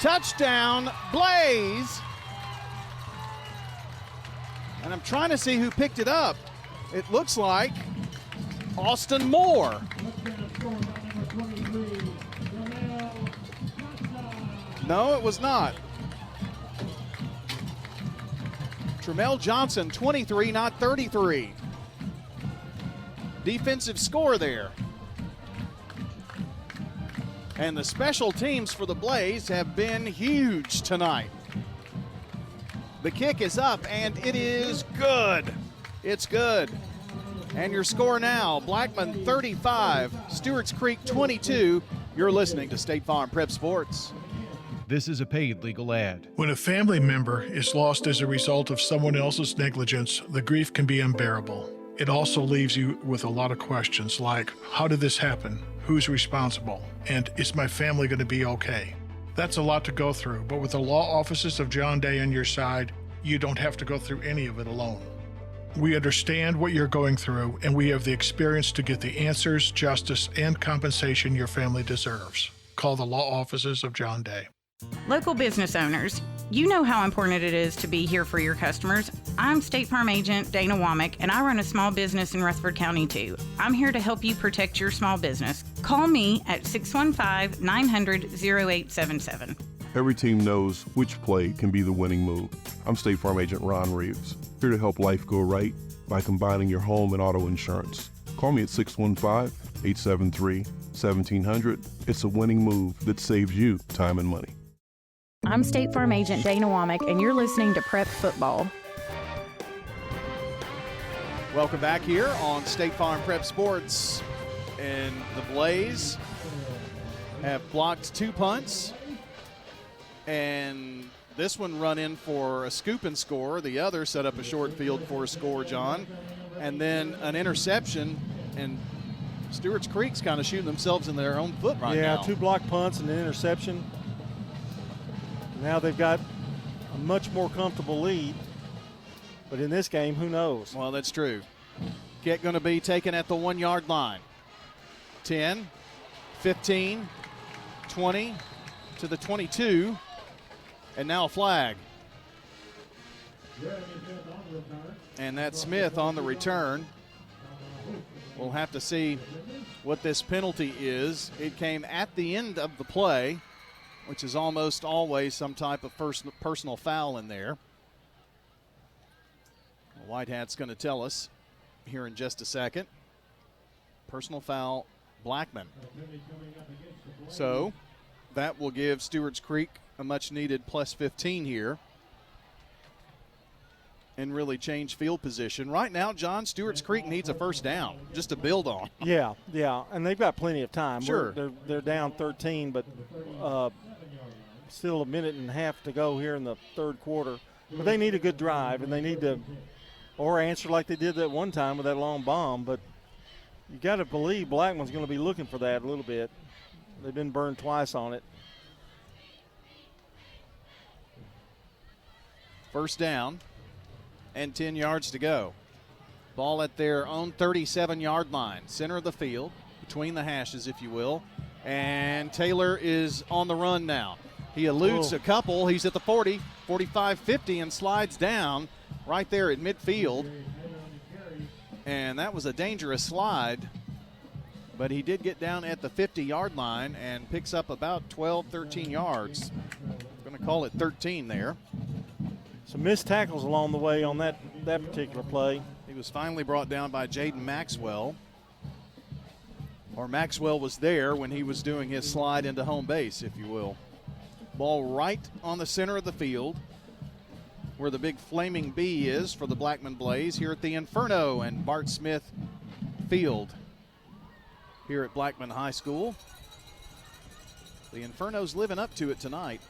Touchdown, Blaze. And I'm trying to see who picked it up. It looks like Austin Moore. No, it was not. Tremel Johnson, 23, not 33. Defensive score there. And the special teams for the Blaze have been huge tonight. The kick is up, and it is good. It's good. And your score now, Blackman 35, Stewarts Creek 22. You're listening to State Farm Prep Sports. This is a paid legal ad. When a family member is lost as a result of someone else's negligence, the grief can be unbearable. It also leaves you with a lot of questions like, how did this happen? Who's responsible? And is my family going to be okay? That's a lot to go through, but with the law offices of John Day on your side, you don't have to go through any of it alone. We understand what you're going through, and we have the experience to get the answers, justice, and compensation your family deserves. Call the law offices of John Day. Local business owners, you know how important it is to be here for your customers. I'm State Farm Agent Dana Womack, and I run a small business in Rutherford County too. I'm here to help you protect your small business. Call me at 615-900-0877. Every team knows which play can be the winning move. I'm State Farm Agent Ron Reeves, here to help life go right by combining your home and auto insurance. Call me at 615-873-1700. It's a winning move that saves you time and money. I'm State Farm Agent Dana Womack, and you're listening to Prep Football. Welcome back here on State Farm Prep Sports. And the Blaze have blocked 2 punts. And this one run in for a scoop and score. The other set up a short field for a score, John. And then an interception. And Stewarts Creek's kind of shooting themselves in their own foot right now. Yeah, 2 block punts and an interception. Now they've got a much more comfortable lead. But in this game, who knows? Well, that's true. Kick going to be taken at the 1 yard line. 10, 15, 20 to the 22. And now a flag. And that's Smith on the return. We'll have to see what this penalty is. It came at the end of the play, which is almost always some type of personal foul in there. The White Hat's going to tell us here in just a second. Personal foul, Blackman. So that will give Stewarts Creek a much-needed plus 15 here and really change field position. Right now, John, Stewarts Creek needs a first down just to build on. Yeah, and they've got plenty of time. Sure. They're down 13, but still a minute and a half to go here in the third quarter. But they need a good drive, and they need to or answer like they did that one time with that long bomb. But you got to believe Blackman's going to be looking for that a little bit. They've been burned twice on it. First down and 10 yards to go. Ball at their own 37-yard line, center of the field, between the hashes, if you will. And Taylor is on the run now. He eludes a couple. He's at the 40, 45, 50, and slides down right there at midfield. And that was a dangerous slide, but he did get down at the 50-yard line and picks up about 12, 13 yards. I'm going to call it 13 there. Some missed tackles along the way on that particular play. He was finally brought down by Jaden Maxwell. Or Maxwell was there when he was doing his slide into home base, if you will. Ball right on the center of the field where the big flaming bee is for the Blackman Blaze here at the Inferno and Bart Smith Field here at Blackman High School. The Inferno's living up to it tonight.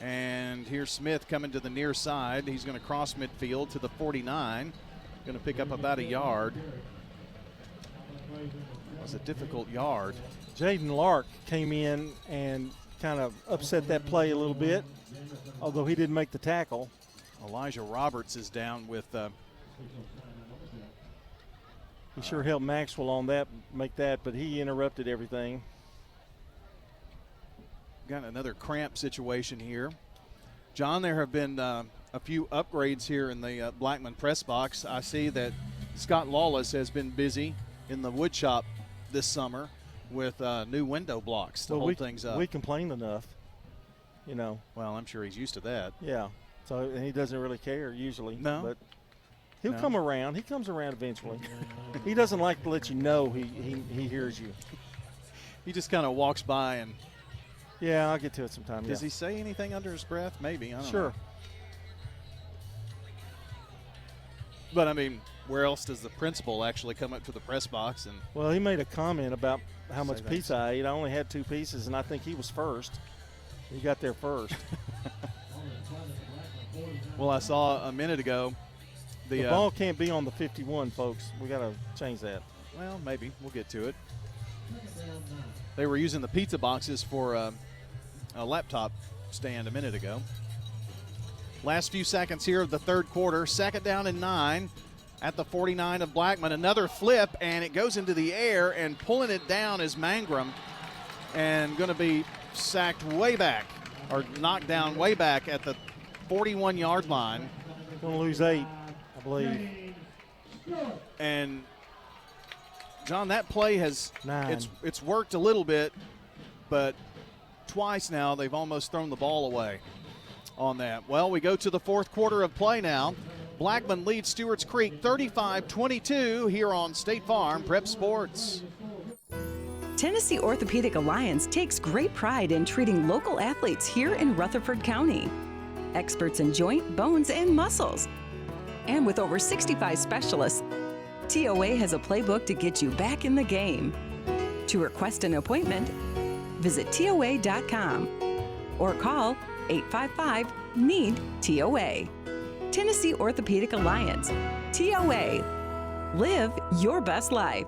And here's Smith coming to the near side. He's going to cross midfield to the 49. Going to pick up about a yard. It was a difficult yard. Jaden Lark came in and kind of upset that play a little bit, although he didn't make the tackle. Elijah Roberts is down with he sure helped Maxwell on that, make that, but he interrupted everything. got another cramp situation here. John, there have been a few upgrades here in the Blackman press box. I see that Scott Lawless has been busy in the wood shop this summer with new window blocks to hold things up. We complain enough, you know. Well, I'm sure he's used to that. Yeah. So and he doesn't really care usually. No. But he'll come around. He comes around eventually. He doesn't like to let you know he hears you. He just kind of walks by and. Yeah, I'll get to it sometime. Does he say anything under his breath? Maybe. I don't know. But I mean, where else does the principal actually come up to the press box and? Well, he made a comment about how much pizza I ate. I only had 2 pieces, and I think he was first. He got there first. Well, I saw a minute ago. The ball can't be on the 51, folks. We got to change that. Well, maybe. We'll get to it. They were using the pizza boxes for a laptop stand a minute ago. Last few seconds here of the third quarter. 2nd down and 9 at the 49 of Blackman. Another flip, and it goes into the air, and pulling it down is Mangrum, and going to be sacked way back, or knocked down way back at the 41-yard line. Going to lose 8, I believe. And John, that play has 9. It's worked a little bit, but twice now they've almost thrown the ball away on that. Well, we go to the fourth quarter of play now. Blackman leads Stewarts Creek 35-22 here on State Farm Prep Sports. Tennessee Orthopedic Alliance takes great pride in treating local athletes here in Rutherford County. Experts in joint, bones, and muscles. And with over 65 specialists, TOA has a playbook to get you back in the game. To request an appointment, visit TOA.com or call 855-NEED-TOA. Tennessee Orthopedic Alliance. TOA. Live your best life.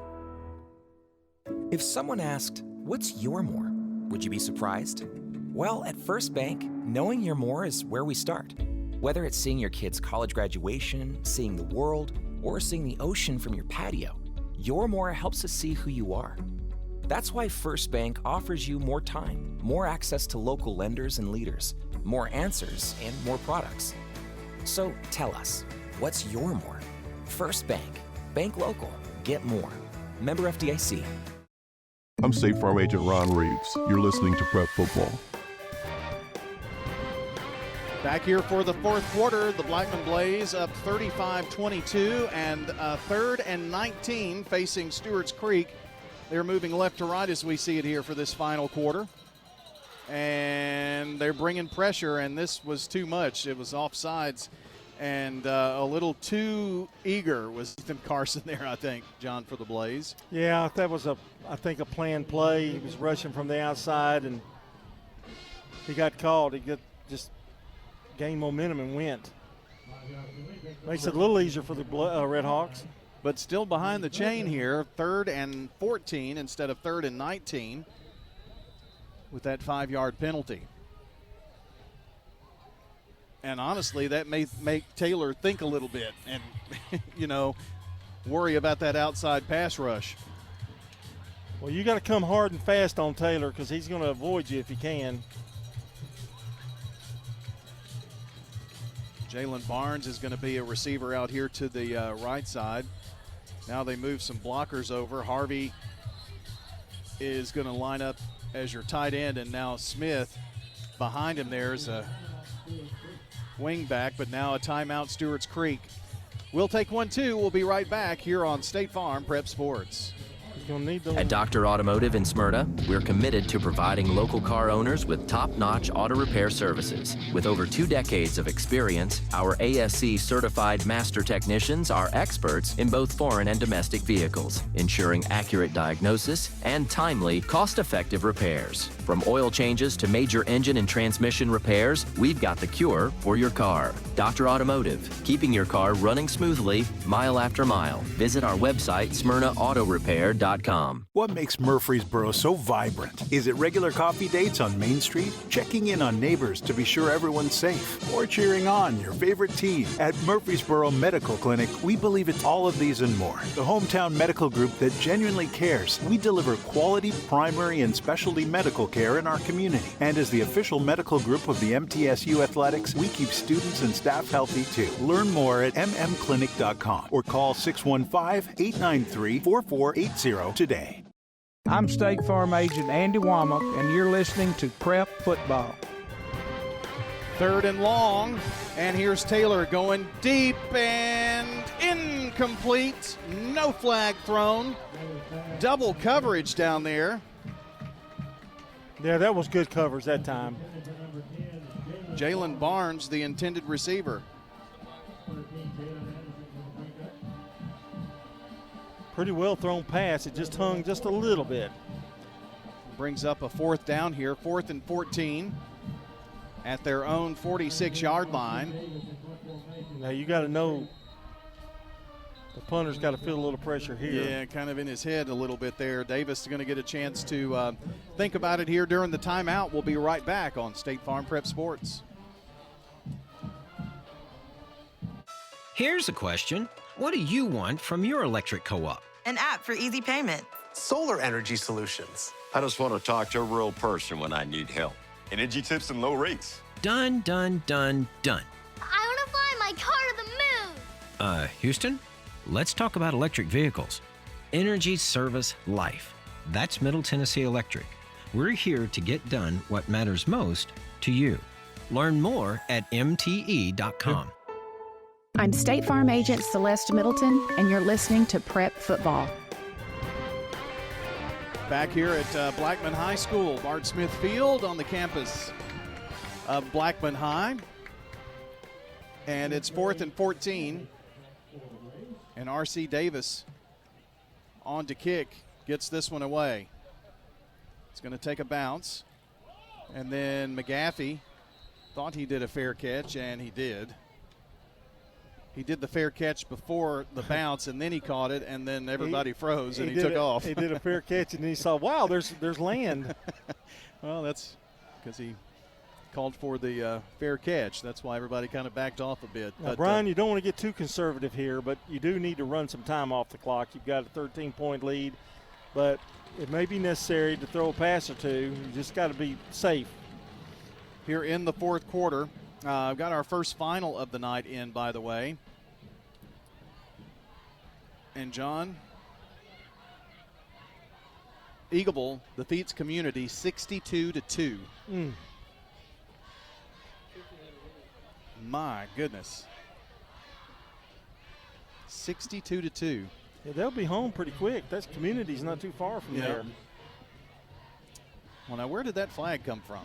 If someone asked, "What's your more?" would you be surprised? Well, at First Bank, knowing your more is where we start. Whether it's seeing your kid's college graduation, seeing the world, or seeing the ocean from your patio, your more helps us see who you are. That's why First Bank offers you more time, more access to local lenders and leaders, more answers, and more products. So tell us, what's your more? First Bank. Bank local. Get more. Member FDIC. I'm State Farm Agent Ron Reeves. You're listening to Prep Football. Back here for the fourth quarter, the Blackman Blaze up 35-22 and 3rd and 19 facing Stewarts Creek. They're moving left to right as we see it here for this final quarter. And they're bringing pressure, and this was too much. It was offsides and a little too eager was Ethan Carson there, I think, John, for the Blaze. Yeah, that was a planned play. He was rushing from the outside, and he got called. He just gained momentum and went. Makes it a little easier for the Red Hawks. But still behind the chain here, 3rd and 14 instead of 3rd and 19 with that 5-yard penalty. And honestly, that may make Taylor think a little bit and, worry about that outside pass rush. Well, you got to come hard and fast on Taylor because he's going to avoid you if he can. Jalen Barnes is going to be a receiver out here to the right side. Now they move some blockers over. Harvey is going to line up as your tight end, and now Smith behind him there's a wing back, but now a timeout, Stewarts Creek. We'll take 1-2. We'll be right back here on State Farm Prep Sports. At Dr. Automotive in Smyrna, we're committed to providing local car owners with top-notch auto repair services. With over 2 decades of experience, our ASC certified master technicians are experts in both foreign and domestic vehicles, ensuring accurate diagnosis and timely, cost-effective repairs. From oil changes to major engine and transmission repairs, we've got the cure for your car. Dr. Automotive, keeping your car running smoothly, mile after mile. Visit our website, smyrnaautorepair.com. MurfreesboroCoffeeDates.com. What makes Murfreesboro so vibrant? Is it regular coffee dates on Main Street? Checking in on neighbors to be sure everyone's safe? Or cheering on your favorite team? At Murfreesboro Medical Clinic, we believe it's all of these and more. The hometown medical group that genuinely cares. We deliver quality primary and specialty medical care in our community. And as the official medical group of the MTSU Athletics, we keep students and staff healthy too. Learn more at mmclinic.com or call 615-893-4480 today. I'm State Farm Agent Andy Womack, and you're listening to Prep Football. 3rd and long, and here's Taylor going deep and incomplete. No flag thrown. Double coverage down there. Yeah, that was good coverage that time. Jalen Barnes, the intended receiver. Pretty well thrown pass. It just hung just a little bit. Brings up a 4th down here, 4th and 14 at their own 46-yard line. Now you got to know the punter's got to feel a little pressure here. Yeah, kind of in his head a little bit there. Davis is going to get a chance to think about it here during the timeout. We'll be right back on State Farm Prep Sports. Here's a question. What do you want from your electric co-op? An app for easy payment. Solar energy solutions. I just want to talk to a real person when I need help. Energy tips and low rates. Done, done, done, done. I want to fly my car to the moon. Houston, let's talk about electric vehicles. Energy Service Life. That's Middle Tennessee Electric. We're here to get done what matters most to you. Learn more at mte.com. I'm State Farm Agent Celeste Middleton, and you're listening to Prep Football. Back here at Blackman High School, Bart Smith Field on the campus of Blackman High. And it's 4th and 14. And R.C. Davis on to kick, gets this one away. It's going to take a bounce. And then McGaffey thought he did a fair catch, and he did. He did the fair catch before the bounce, and then he caught it, and then everybody froze, and he took off. He did a fair catch, and then he saw, wow, there's land. Well, that's because he called for the fair catch. That's why everybody kind of backed off a bit. Now, but, Brian, you don't want to get too conservative here, but you do need to run some time off the clock. You've got a 13-point lead, but it may be necessary to throw a pass or two. You just got to be safe. Here in the 4th quarter, I've got our first final of the night in, by the way. And John, Eagleville defeats Community 62-2. My goodness. 62-2. Yeah, they'll be home pretty quick. That's Community's not too far from there. Well, now where did that flag come from?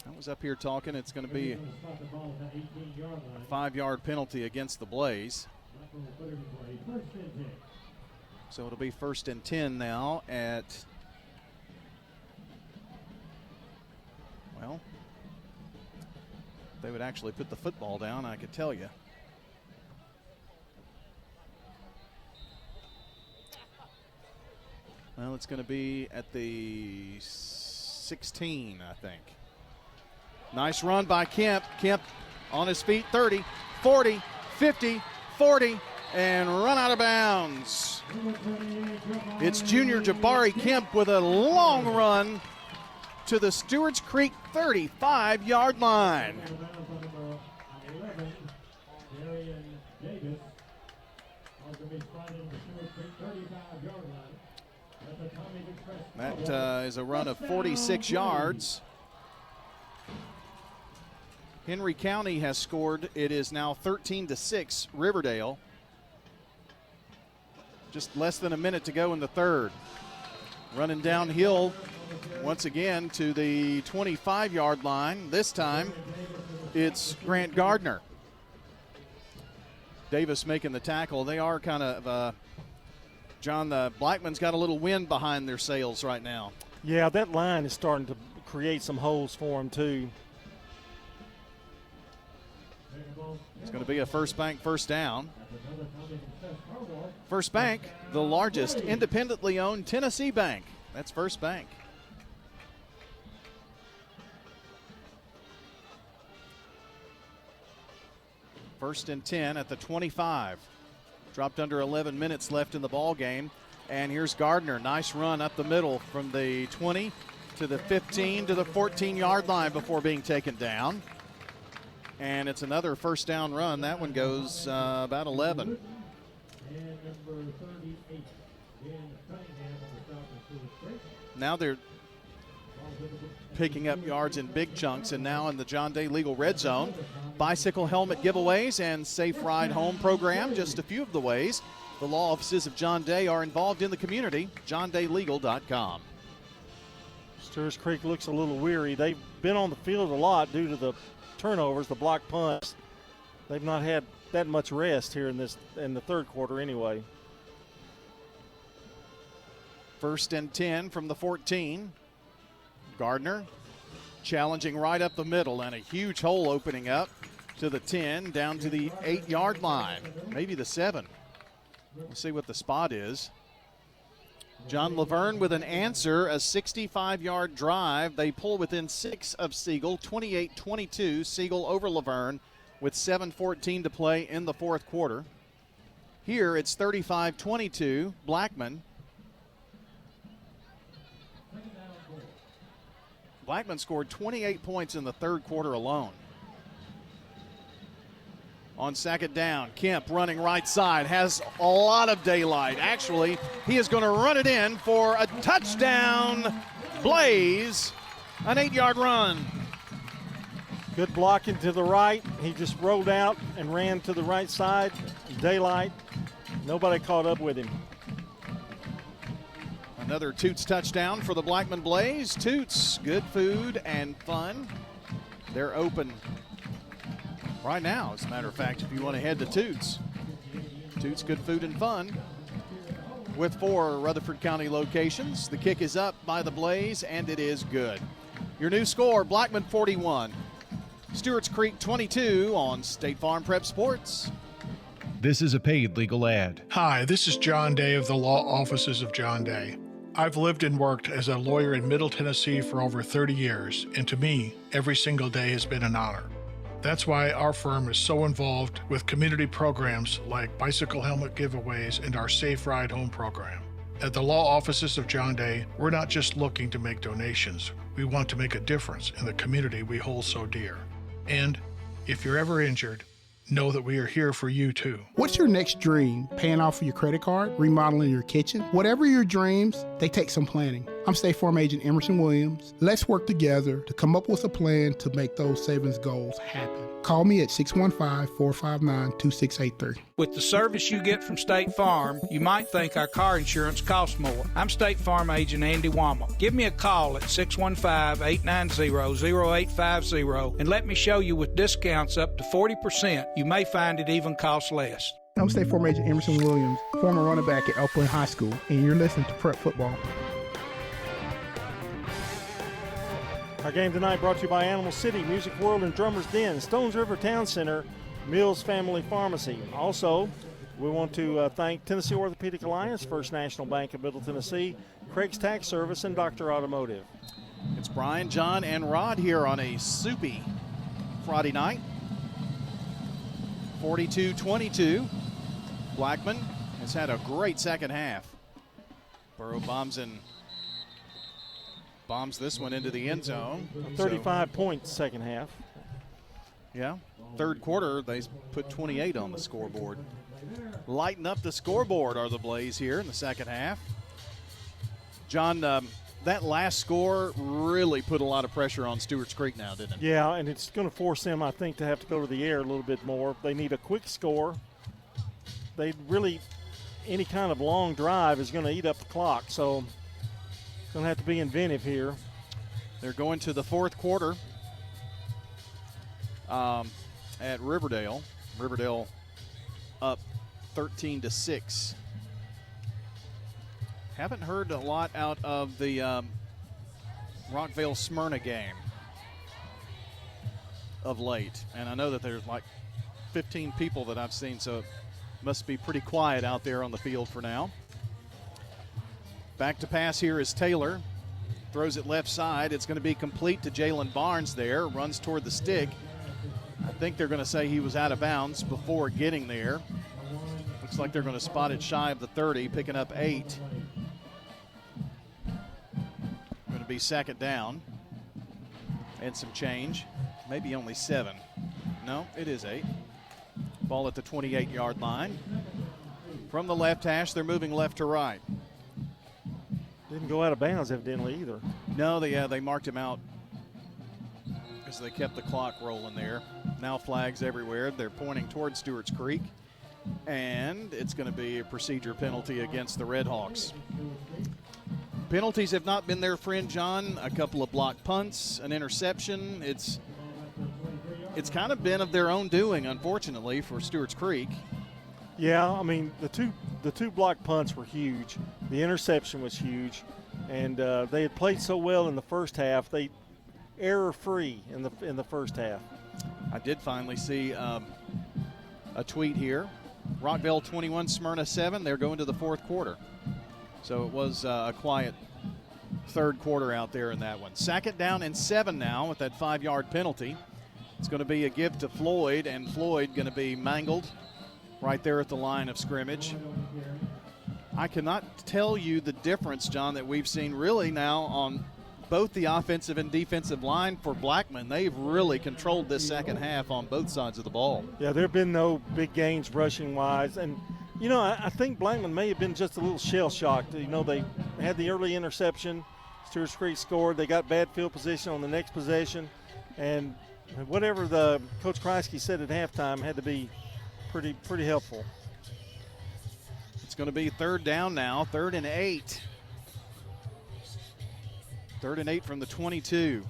I was up here talking. It's going to be a 5-yard penalty against the Blaze. So it'll be 1st and 10 now at, well, they would actually put the football down, I could tell you. Well, it's going to be at the 16, I think. Nice run by Kemp. Kemp on his feet, 30, 40, 50, 40, and run out of bounds. It's junior Jabari Kemp with a long run to the Stewarts Creek 35-yard line. That is a run of 46 yards. Henry County has scored. It is now 13-6 Riverdale. Just less than a minute to go in the 3rd. Running downhill once again to the 25-yard line. This time it's Grant Gardner. Davis making the tackle. They are kind of, John, the Blackman's got a little wind behind their sails right now. Yeah, that line is starting to create some holes for them too. It's going Going to be a First Bank first down. First Bank, the largest independently owned Tennessee bank. That's First Bank. First and 10 at the 25. Dropped under 11 minutes left in the ball game. And here's Gardner. Nice run up the middle from the 20 to the 15 to the 14-yard line before being taken down. And it's another first down run. That one goes about 11. Now they're picking up yards in big chunks, and now in the John Day Legal Red Zone, bicycle helmet giveaways and safe ride home program, just a few of the ways the law offices of John Day are involved in the community. JohnDayLegal.com. Stewarts Creek looks a little weary. They've been on the field a lot due to the turnovers, the block punts. They've not had that much rest here in the third quarter anyway. First and 10 from the 14. Gardner challenging right up the middle, and a huge hole opening up to the 10, down to the 8-yard line, maybe the 7. We'll see what the spot is. John Laverne with an answer, a 65-yard drive. They pull within 6 of Siegel, 28-22. Siegel over Laverne with 7:14 to play in the fourth quarter. Here it's 35-22, Blackman. Blackman scored 28 points in the third quarter alone. On second down, Kemp running right side, has a lot of daylight. Actually, he is going to run it in for a touchdown. Blaze, an 8-yard run. Good blocking to the right. He just rolled out and ran to the right side. Daylight. Nobody caught up with him. Another Toots touchdown for the Blackman Blaze. Toots, good food and fun. They're open right now, as a matter of fact, if you want to head to Toots. Toots, good food and fun. With 4 Rutherford County locations. The kick is up by the Blaze, and it is good. Your new score, Blackman 41. Stewarts Creek 22 on State Farm Prep Sports. This is a paid legal ad. Hi, this is John Day of the Law Offices of John Day. I've lived and worked as a lawyer in Middle Tennessee for over 30 years, and to me, every single day has been an honor. That's why our firm is so involved with community programs like bicycle helmet giveaways and our Safe Ride Home program. At the Law Offices of John Day, we're not just looking to make donations. We want to make a difference in the community we hold so dear. And if you're ever injured, know that we are here for you too. What's your next dream? Paying off your credit card? Remodeling your kitchen? Whatever your dreams, they take some planning. I'm State Farm Agent Emerson Williams. Let's work together to come up with a plan to make those savings goals happen. Call me at 615-459-2683. With the service you get from State Farm, you might think our car insurance costs more. I'm State Farm Agent Andy Womack. Give me a call at 615-890-0850 and let me show you with discounts up to 40%. You may find it even costs less. I'm State Farm Agent Emerson Williams, former running back at Elk Point High School, and you're listening to Prep Football. Our game tonight brought to you by Animal City, Music World and Drummers Den, Stones River Town Center, Mills Family Pharmacy. Also, we want to thank Tennessee Orthopedic Alliance, First National Bank of Middle Tennessee, Craig's Tax Service, and Dr. Automotive. It's Brian, John, and Rod here on a soupy Friday night. 42-22. Blackman has had a great second half. Burrow bombs this one into the end zone. 35 points second half. Yeah. Third quarter, they put 28 on the scoreboard. Lighten up the scoreboard are the Blaze here in the second half. John, that last score really put a lot of pressure on Stewarts Creek now, didn't it? Yeah, and it's going to force them, I think, to have to go to the air a little bit more. They need a quick score. Any kind of long drive is going to eat up the clock, so it's going to have to be inventive here. They're going to the fourth quarter at Riverdale. Riverdale up 13-6. Haven't heard a lot out of the Rockville-Smyrna game of late. And I know that there's like 15 people that I've seen, so it must be pretty quiet out there on the field for now. Back to pass here is Taylor. Throws it left side. It's going to be complete to Jalen Barnes there. Runs toward the stick. I think they're going to say he was out of bounds before getting there. Looks like they're going to spot it shy of the 30, picking up 8. Going to be second down and some change. Maybe only 7. No, it is 8. Ball at the 28-yard line. From the left hash, they're moving left to right. Didn't go out of bounds evidently either. No, they marked him out because they kept the clock rolling there. Now flags everywhere. They're pointing towards Stewarts Creek, and it's going to be a procedure penalty against the Red Hawks. Penalties have not been their friend, John. A couple of blocked punts, an interception. It's kind of been of their own doing, unfortunately, for Stewarts Creek. Yeah, I mean, the two block punts were huge. The interception was huge, and they had played so well in the first half. They error-free in the first half. I did finally see a tweet here. Rockville 21, Smyrna 7. They're going to the fourth quarter. So it was a quiet third quarter out there in that one. Second down and 7 now with that 5-yard penalty. It's going to be a give to Floyd, and Floyd going to be mangled right there at the line of scrimmage. I cannot tell you the difference, John, that we've seen really now on both the offensive and defensive line for Blackman. They've really controlled this second half on both sides of the ball. Yeah, there have been no big gains rushing-wise. And, you know, I think Blackman may have been just a little shell-shocked. You know, they had the early interception. Stewarts Creek scored. They got bad field position on the next possession. And whatever the Coach Kreisky said at halftime had to be pretty helpful. It's going to be third down now, 3rd and 8. 3rd and 8 from the 22.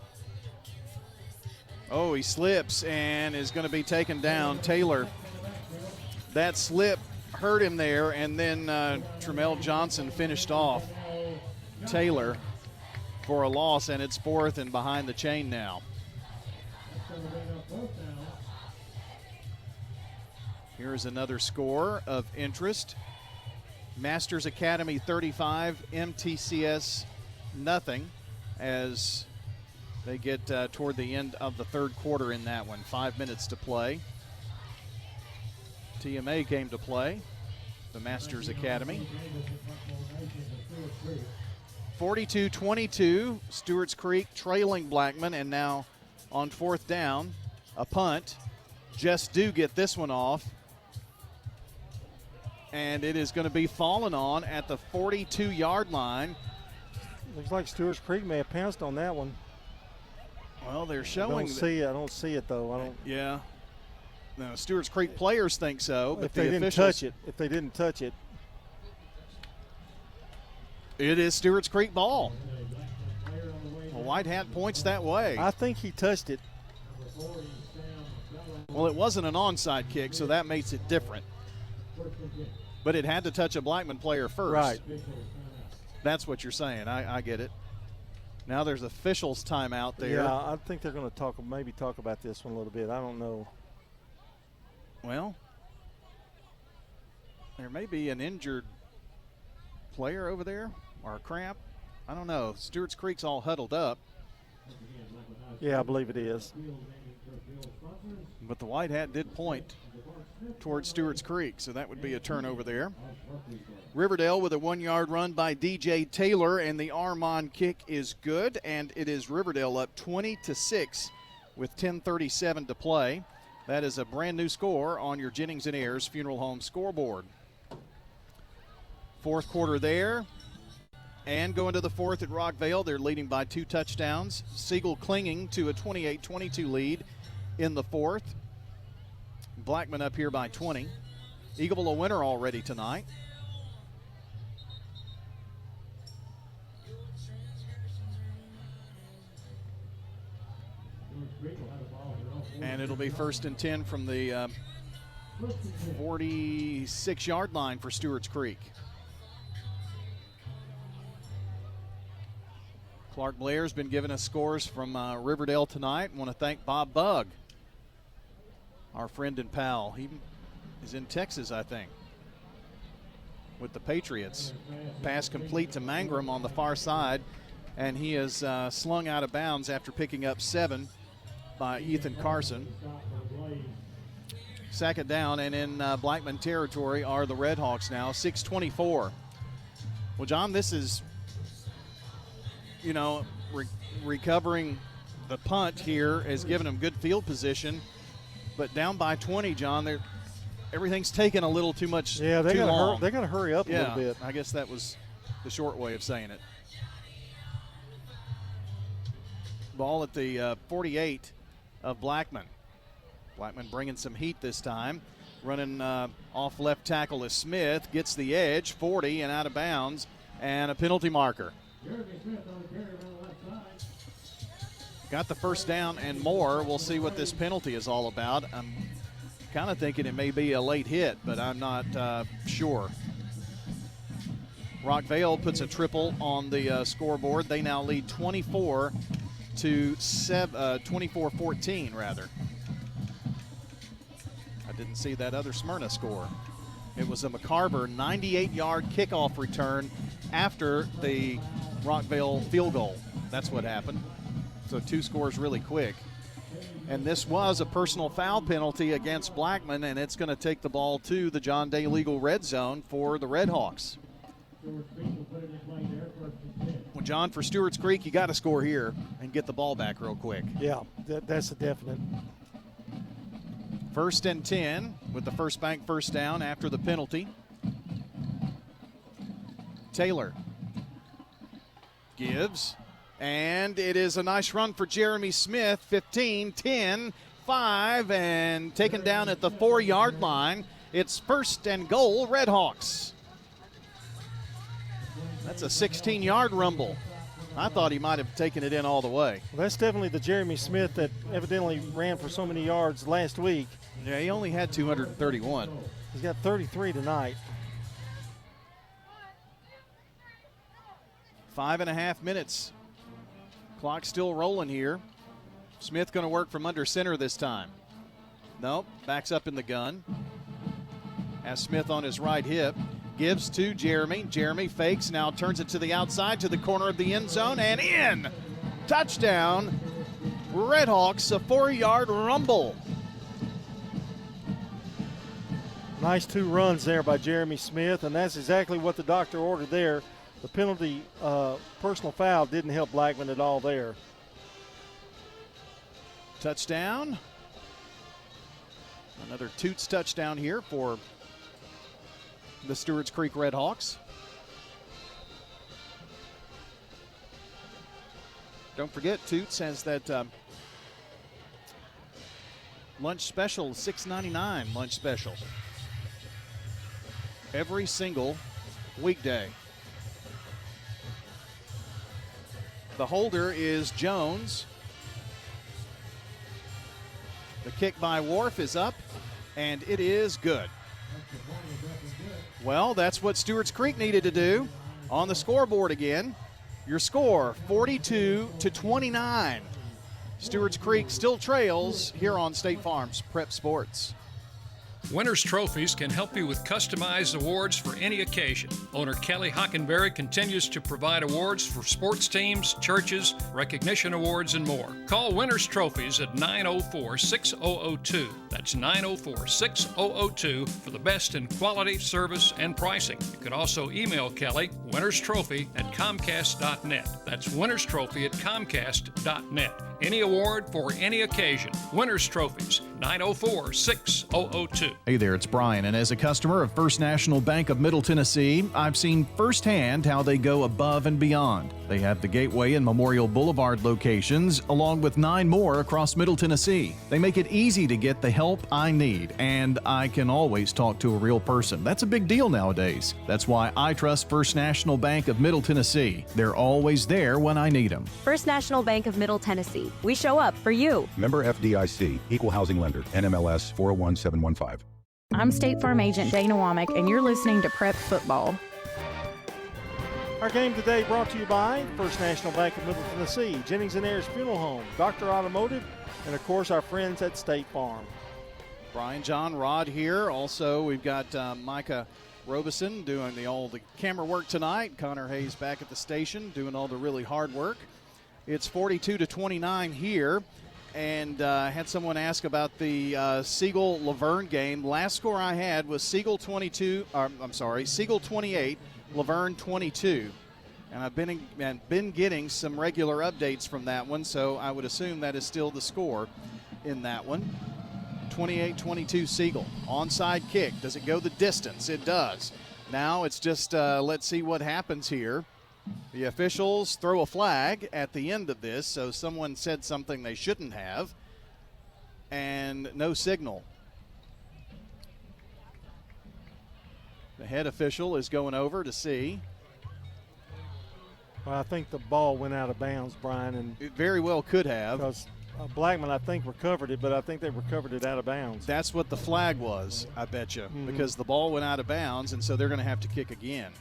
Oh, he slips and is going to be taken down. Taylor, that slip hurt him there, and then Tremel Johnson finished off Taylor for a loss, and it's 4th and behind the chain now. Here's another score of interest. Masters Academy 35, MTCS nothing, as they get toward the end of the third quarter in that one. 5 minutes to play. TMA came to play, the Masters Academy. 42-22, Stewarts Creek trailing Blackman, and now on 4th down, a punt. Just do get this one off. And it is going to be fallen on at the 42-yard line. Looks like Stewarts Creek may have pounced on that one. Well, they're showing. I don't see it though. Yeah. No, Stewarts Creek players think so, but if they didn't touch it, it is Stewarts Creek ball. Well, White Hat points that way. I think he touched it. Well, it wasn't an onside kick, so that makes it different. But it had to touch a Blackman player first. Right. That's what you're saying. I get it. Now there's officials timeout there. Yeah, I think they're going to talk about this one a little bit. I don't know. Well, there may be an injured player over there or a cramp. I don't know. Stewarts Creek's all huddled up. Yeah, I believe it is. But the White Hat did point towards Stewarts Creek, so that would be a turnover there. Riverdale with a 1-yard run by DJ Taylor, and the Armand kick is good, and it is Riverdale up 20-6 with 10:37 to play. That is a brand new score on your Jennings and Ayers Funeral Home scoreboard. Fourth quarter there, and going to the fourth at Rockvale. They're leading by 2 touchdowns. Siegel clinging to a 28-22 lead in the fourth. Blackman up here by 20. Eagleville a winner already tonight. And it'll be 1st and 10 from the 46-yard line for Stewarts Creek. Clark Blair's been giving us scores from Riverdale tonight. Want to thank Bob Bugg our friend and pal. He is in Texas, I think, with the Patriots. Pass complete to Mangrum on the far side, and he is slung out of bounds after picking up 7 by Ethan Carson. Second down, and in Blackman territory are the Red Hawks now, 6:24. Well, John, this is, recovering the punt here has given them good field position, but down by 20, John, everything's taken a little too much. Yeah, they got to hurry up a little bit. I guess that was the short way of saying it. Ball at the 48 of Blackman. Blackman bringing some heat this time. Running off left tackle is Smith. Gets the edge, 40 and out of bounds, and a penalty marker. Got the first down and more. We'll see what this penalty is all about. I'm kind of thinking it may be a late hit, but I'm not sure. Rockvale puts a triple on the scoreboard. They now lead 24-14 rather. I didn't see that other Smyrna score. It was a McCarver 98-yard kickoff return after the Rockvale field goal. That's what happened. So 2 scores really quick. And this was a personal foul penalty against Blackman, and it's going to take the ball to the John Day legal red zone for the Red Hawks. Well, John, for Stewarts Creek, you got to score here and get the ball back real quick. Yeah, that's a definite. 1st and 10 with the First Bank first down after the penalty. Taylor gives, and it is a nice run for Jeremy Smith. 15, 10, 5, and taken down at the 4-yard line. It's 1st and goal, Red Hawks. That's a 16-yard rumble. I thought he might have taken it in all the way. Well, that's definitely the Jeremy Smith that evidently ran for so many yards last week. Yeah, he only had 231. He's got 33 tonight. 5.5 minutes. Clock still rolling here. Smith going to work from under center this time. Nope, backs up in the gun. Has Smith on his right hip. Gives to Jeremy. Jeremy fakes, now turns it to the outside, to the corner of the end zone, and in. Touchdown. Red Hawks, a 4-yard rumble. Nice 2 runs there by Jeremy Smith, and that's exactly what the doctor ordered there. The penalty, personal foul, didn't help Blackman at all there. Touchdown. Another Toots touchdown here for the Stewarts Creek Red Hawks. Don't forget, Toots has that lunch special, $6.99 lunch special. Every single weekday. The holder is Jones. The kick by Wharf is up, and it is good. Well, that's what Stewarts Creek needed to do. On the scoreboard again, your score 42-29. Stewarts Creek still trails here on State Farm's Prep Sports. Winners Trophies can help you with customized awards for any occasion. Owner Kelly Hockenberry continues to provide awards for sports teams, churches, recognition awards, and more. Call Winners Trophies at 904-6002. That's 904-6002 for the best in quality, service, and pricing. You can also email Kelly, winnerstrophy@comcast.net. That's winnerstrophy@comcast.net. Any award for any occasion. Winners Trophies, 904-6002. Hey there, it's Brian, and as a customer of First National Bank of Middle Tennessee, I've seen firsthand how they go above and beyond. They have the Gateway and Memorial Boulevard locations, along with 9 more across Middle Tennessee. They make it easy to get the help I need, and I can always talk to a real person. That's a big deal nowadays. That's why I trust First National Bank of Middle Tennessee. They're always there when I need them. First National Bank of Middle Tennessee. We show up for you. Member FDIC, Equal Housing Lender, NMLS 401715. I'm State Farm Agent Dana Womack, and you're listening to Prep Football. Our game today brought to you by First National Bank of Middle Tennessee, Jennings & Ayers Funeral Home, Dr. Automotive, and of course our friends at State Farm. Brian John Rod here. Also, we've got Micah Robeson doing all the camera work tonight. Connor Hayes back at the station doing all the really hard work. It's 42-29 here. And I had someone ask about the Siegel-Laverne game. Last score I had was Siegel 28, Laverne 22. And I've been getting some regular updates from that one, so I would assume that is still the score in that one. 28-22 Siegel. Onside kick. Does it go the distance? It does. Now it's just let's see what happens here. The officials throw a flag at the end of this, so someone said something they shouldn't have, and no signal. The head official is going over to see. Well, I think the ball went out of bounds, Brian. And it very well could have. Because Blackman, I think, recovered it, but I think they recovered it out of bounds. That's what the flag was, I bet you, because the ball went out of bounds, and so they're going to have to kick again.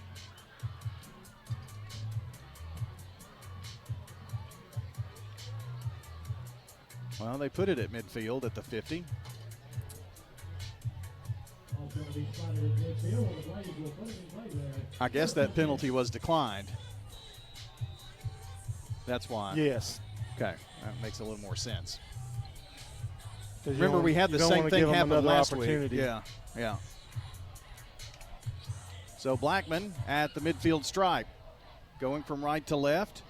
Well, they put it at midfield at the 50. I guess that penalty was declined. That's why. Yes. Okay, that makes a little more sense. Remember, we had the same thing happen last week. Yeah. So Blackman at the midfield stripe, going from right to left.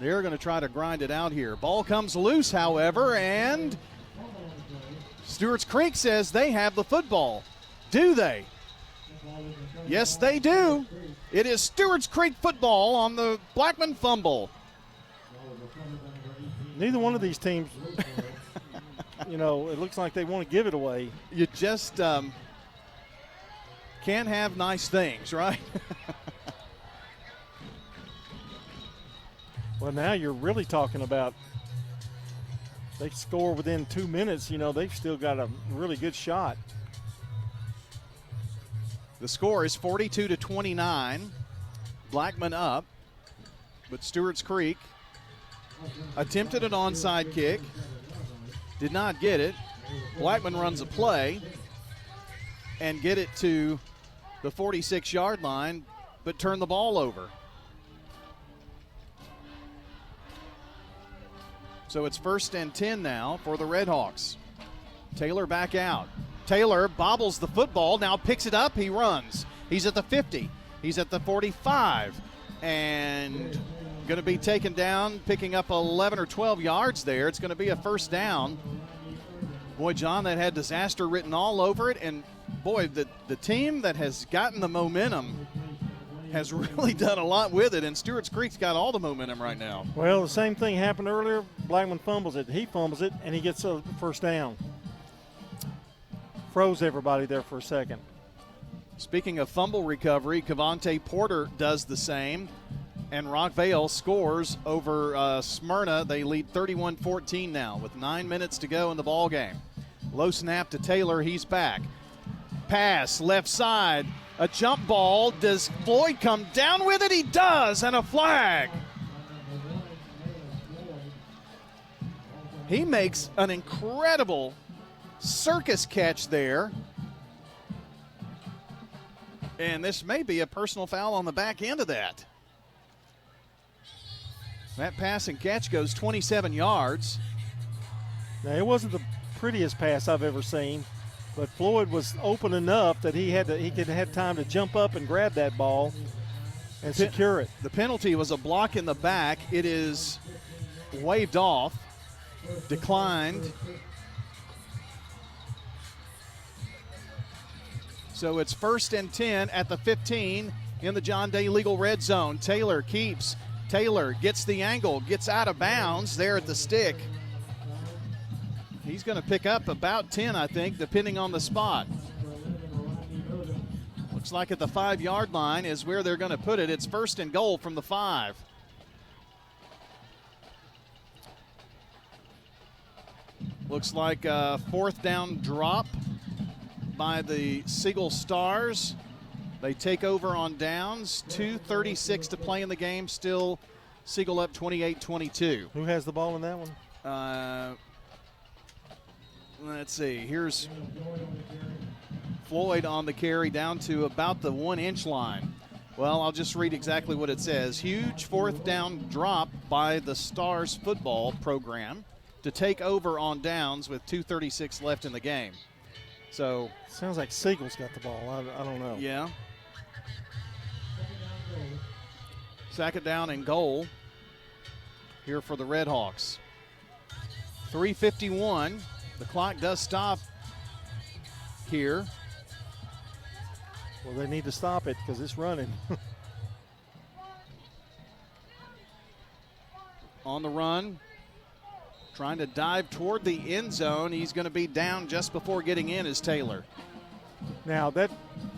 They're going to try to grind it out here. Ball comes loose, however, and Stewarts Creek says they have the football. Do they? Yes, they do. It is Stewarts Creek football on the Blackman fumble. Neither one of these teams, it looks like they want to give it away. You just can't have nice things, right? Well, now you're really talking about they score within 2 minutes. They've still got a really good shot. The score is 42-29. Blackman up, but Stewarts Creek attempted an onside kick, did not get it. Blackman runs a play and get it to the 46-yard line, but turn the ball over. So it's 1st and 10 now for the Redhawks. Taylor back out. Taylor bobbles the football, now picks it up, he runs. He's at the 50, he's at the 45, and going to be taken down, picking up 11 or 12 yards there. It's going to be a 1st down. Boy, John, that had disaster written all over it, and boy, the team that has gotten the momentum has really done a lot with it, and Stewarts Creek's got all the momentum right now. Well, the same thing happened earlier. Blackman fumbles it. He fumbles it, and he gets a 1st down. Froze everybody there for a second. Speaking of fumble recovery, Cavante Porter does the same, and Rockvale scores over Smyrna. They lead 31-14 now with 9 minutes to go in the ball game. Low snap to Taylor. He's back. Pass, left side. A jump ball. Does Floyd come down with it? He does, and a flag. He makes an incredible circus catch there. And this may be a personal foul on the back end of that. That pass and catch goes 27 yards. Now, it wasn't the prettiest pass I've ever seen, but Floyd was open enough that he could have time to jump up and grab that ball and secure it. The penalty was a block in the back. It is waved off, declined. So it's 1st and 10 at the 15 in the John Day Legal red zone. Taylor keeps. Taylor gets the angle, gets out of bounds there at the stick. He's going to pick up about 10, I think, depending on the spot. Looks like at the 5-yard line is where they're going to put it. It's 1st and goal from the 5. Looks like a 4th down drop by the Siegel Stars. They take over on downs. 2:36 to play in the game. Still Siegel up 28-22. Who has the ball in that one? let's see. Here's Floyd on the carry down to about the 1-inch line. Well, I'll just read exactly what it says. Huge fourth down drop by the Stars football program to take over on downs with 2:36 left in the game. So sounds like Siegel's got the ball. I don't know. Yeah. Second down and goal here for the Red Hawks. 3:51. The clock does stop here. Well, they need to stop it because it's running. On the run, trying to dive toward the end zone. He's going to be down just before getting in is Taylor. Now, that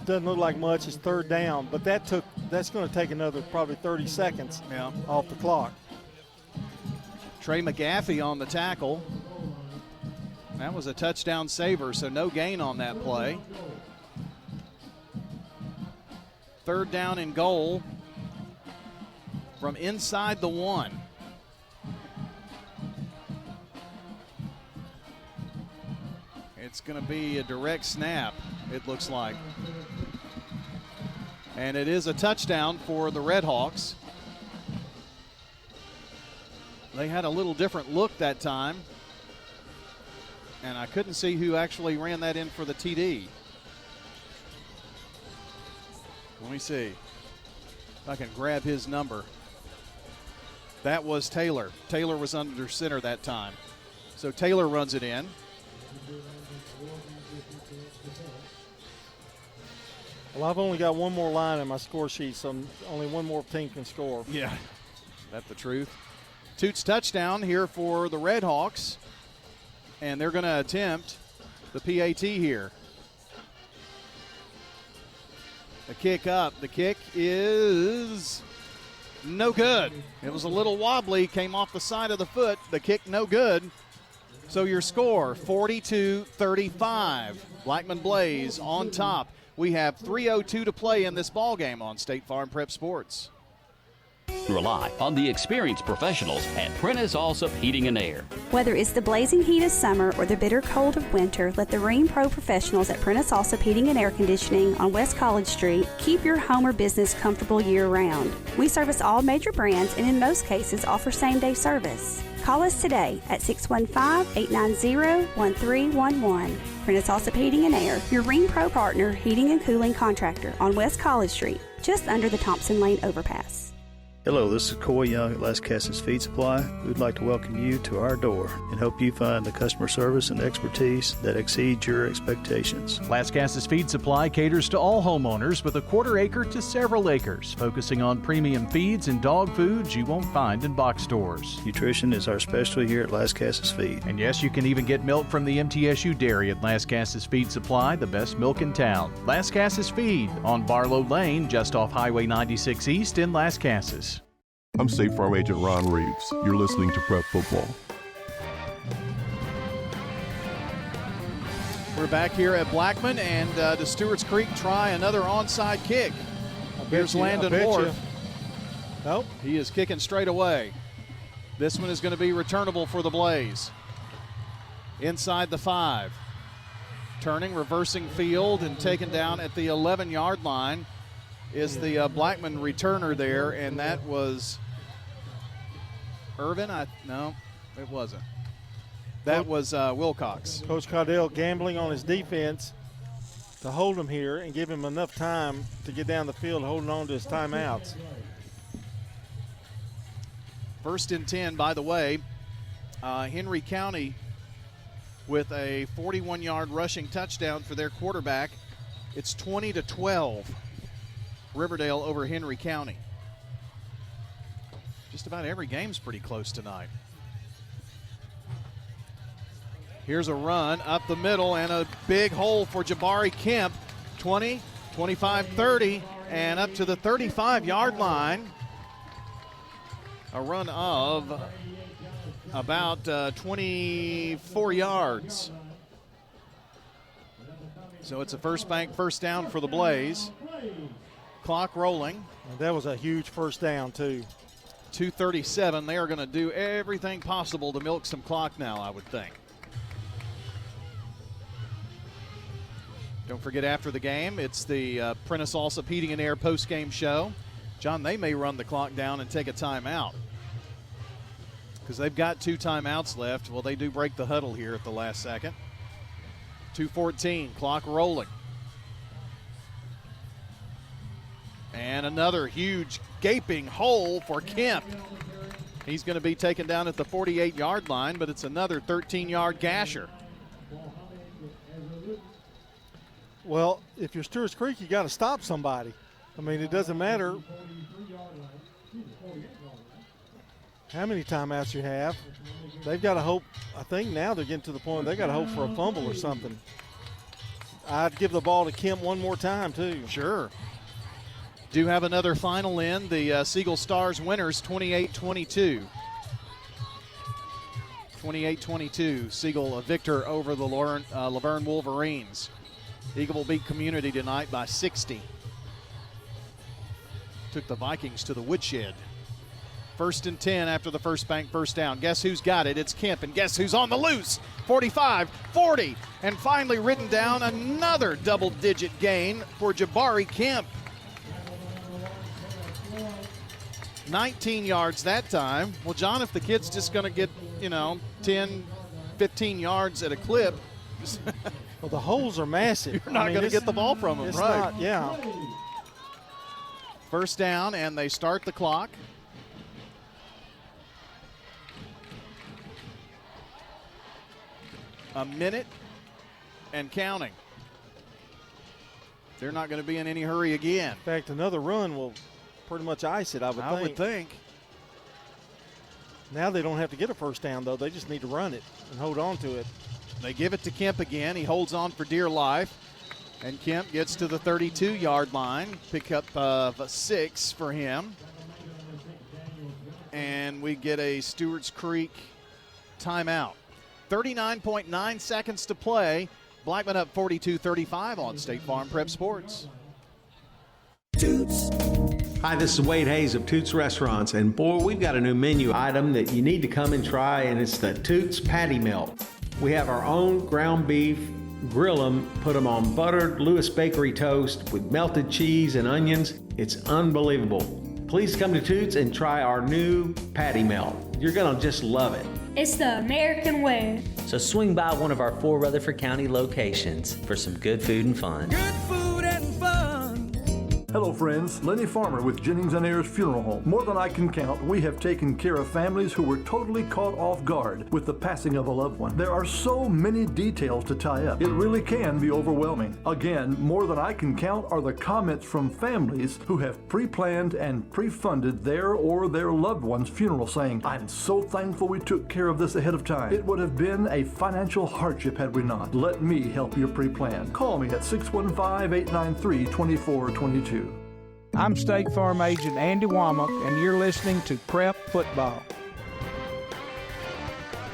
doesn't look like much. It's third down, but that's going to take another probably 30 seconds off the clock. Trey McGaffey on the tackle. That was a touchdown saver, so no gain on that play. Third down and goal from inside the 1. It's going to be a direct snap, it looks like. And it is a touchdown for the Red Hawks. They had a little different look that time. And I couldn't see who actually ran that in for the TD. Let me see if I can grab his number. That was Taylor. Taylor was under center that time. So Taylor runs it in. Well, I've only got one more line in my score sheet, so only one more team can score. Yeah, that's the truth. Toots touchdown here for the Red Hawks. And they're going to attempt the PAT here. The kick up. The kick is no good. It was a little wobbly, came off the side of the foot. The kick no good. So your score, 42-35. Blackman Blaze on top. We have 3:02 to play in this ball game on State Farm Prep Sports. Rely on the experienced professionals at Prentice Allsup Heating and Air. Whether it's the blazing heat of summer or the bitter cold of winter, let the Rheem Pro professionals at Prentice Allsup Heating and Air Conditioning on West College Street keep your home or business comfortable year-round. We service all major brands and in most cases offer same-day service. Call us today at 615-890-1311. Prentice Allsup Heating and Air, your Rheem Pro partner heating and cooling contractor on West College Street, just under the Thompson Lane overpass. Hello, this is Coy Young at Las Casas Feed Supply. We would like to welcome you to our door and help you find the customer service and expertise that exceeds your expectations. Las Casas Feed Supply caters to all homeowners with a quarter acre to several acres, focusing on premium feeds and dog foods you won't find in box stores. Nutrition is our specialty here at Las Casas Feed. And yes, you can even get milk from the MTSU dairy at Las Casas Feed Supply, the best milk in town. Las Casas Feed on Barlow Lane, just off Highway 96 East in Las Casas. I'm State Farm Agent Ron Reeves. You're listening to Prep Football. We're back here at Blackman, and does Stewarts Creek try another onside kick? Here's Landon Moore. Nope. He is kicking straight away. This one is going to be returnable for the Blaze. Inside the 5. Turning, reversing field, and taken down at the 11-yard line is the Blackman returner there, and that was Irvin? No, it wasn't. That was Wilcox. Coach Caudill gambling on his defense to hold him here and give him enough time to get down the field, holding on to his timeouts. First and 10, by the way. Henry County with a 41-yard rushing touchdown for their quarterback. It's 20-12. Riverdale over Henry County. Just about every game's pretty close tonight. Here's a run up the middle and a big hole for Jabari Kemp. 20, 25, 30, and up to the 35-yard line. A run of about 24 yards. So it's a first down for the Blaze. Clock rolling. And that was a huge first down, too. 2:37. They are going to do everything possible to milk some clock now, I would think. Don't forget, after the game, it's the Prentice Alsop Heating and Air post-game show. John, they may run the clock down and take a timeout because they've got 2 timeouts left. Well, they do break the huddle here at the last second. 2:14, clock rolling. And another huge gaping hole for Kemp. He's going to be taken down at the 48-yard line, but it's another 13-yard gasher. Well, if you're Stewarts Creek, you got to stop somebody. I mean, it doesn't matter how many timeouts you have. They've got to hope. I think now they're getting to the point they got to hope for a fumble or something. I'd give the ball to Kemp one more time, too. Sure. Do have another final in. The Siegel Stars winners, 28-22. 28-22. Siegel a victor over the Laverne Wolverines. Eagle will beat Community tonight by 60. Took the Vikings to the woodshed. 1st and 10 after the first bank first down. Guess who's got it? It's Kemp, and guess who's on the loose? 45, 40, and finally ridden down. Another double-digit gain for Jabari Kemp. 19 yards that time. Well, John, if the kid's just going to get, 10, 15 yards at a clip. Well, the holes are massive. You're not going to get the ball from him, right? Not, yeah. First down, and they start the clock. A minute and counting. They're not going to be in any hurry again. In fact, another run will pretty much ice it, I would think. Now they don't have to get a first down, though. They just need to run it and hold on to it. They give it to Kemp again. He holds on for dear life. And Kemp gets to the 32-yard line. Pickup of 6 for him. And we get a Stewarts Creek timeout. 39.9 seconds to play. Blackman up 42-35 on State Farm Prep Sports. Toots. Hi, this is Wade Hayes of Toots Restaurants, and boy, we've got a new menu item that you need to come and try, and it's the Toots Patty Melt. We have our own ground beef, grill them, put them on buttered Lewis Bakery toast with melted cheese and onions. It's unbelievable. Please come to Toots and try our new Patty Melt. You're gonna just love it. It's the American way. So swing by one of our 4 Rutherford County locations for some good food and fun. Good food and fun. Hello friends, Lenny Farmer with Jennings & Ayers Funeral Home. More than I can count, we have taken care of families who were totally caught off guard with the passing of a loved one. There are so many details to tie up. It really can be overwhelming. Again, more than I can count are the comments from families who have pre-planned and pre-funded their or their loved one's funeral, saying, "I'm so thankful we took care of this ahead of time. It would have been a financial hardship had we not. Let me help you pre-plan. Call me at 615-893-2422. I'm State Farm Agent Andy Womack, and you're listening to Prep Football.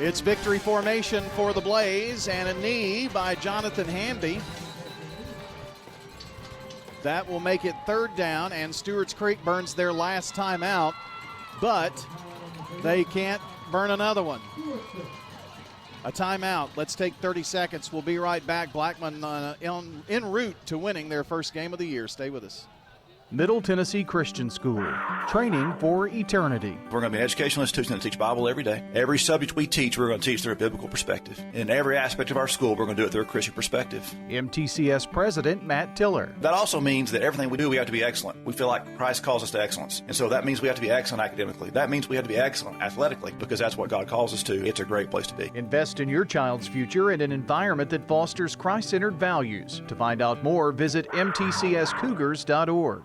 It's victory formation for the Blaze, and a knee by Jonathan Hamby. That will make it 3rd down, and Stewarts Creek burns their last timeout, but they can't burn another one. A timeout. Let's take 30 seconds. We'll be right back. Blackman en route to winning their first game of the year. Stay with us. Middle Tennessee Christian School, training for eternity. We're going to be an educational institution that teach Bible every day. Every subject we teach, we're going to teach through a biblical perspective. In every aspect of our school, we're going to do it through a Christian perspective. MTCS President Matt Tiller. That also means that everything we do, we have to be excellent. We feel like Christ calls us to excellence. And so that means we have to be excellent academically. That means we have to be excellent athletically, because that's what God calls us to. It's a great place to be. Invest in your child's future in an environment that fosters Christ-centered values. To find out more, visit mtcscougars.org.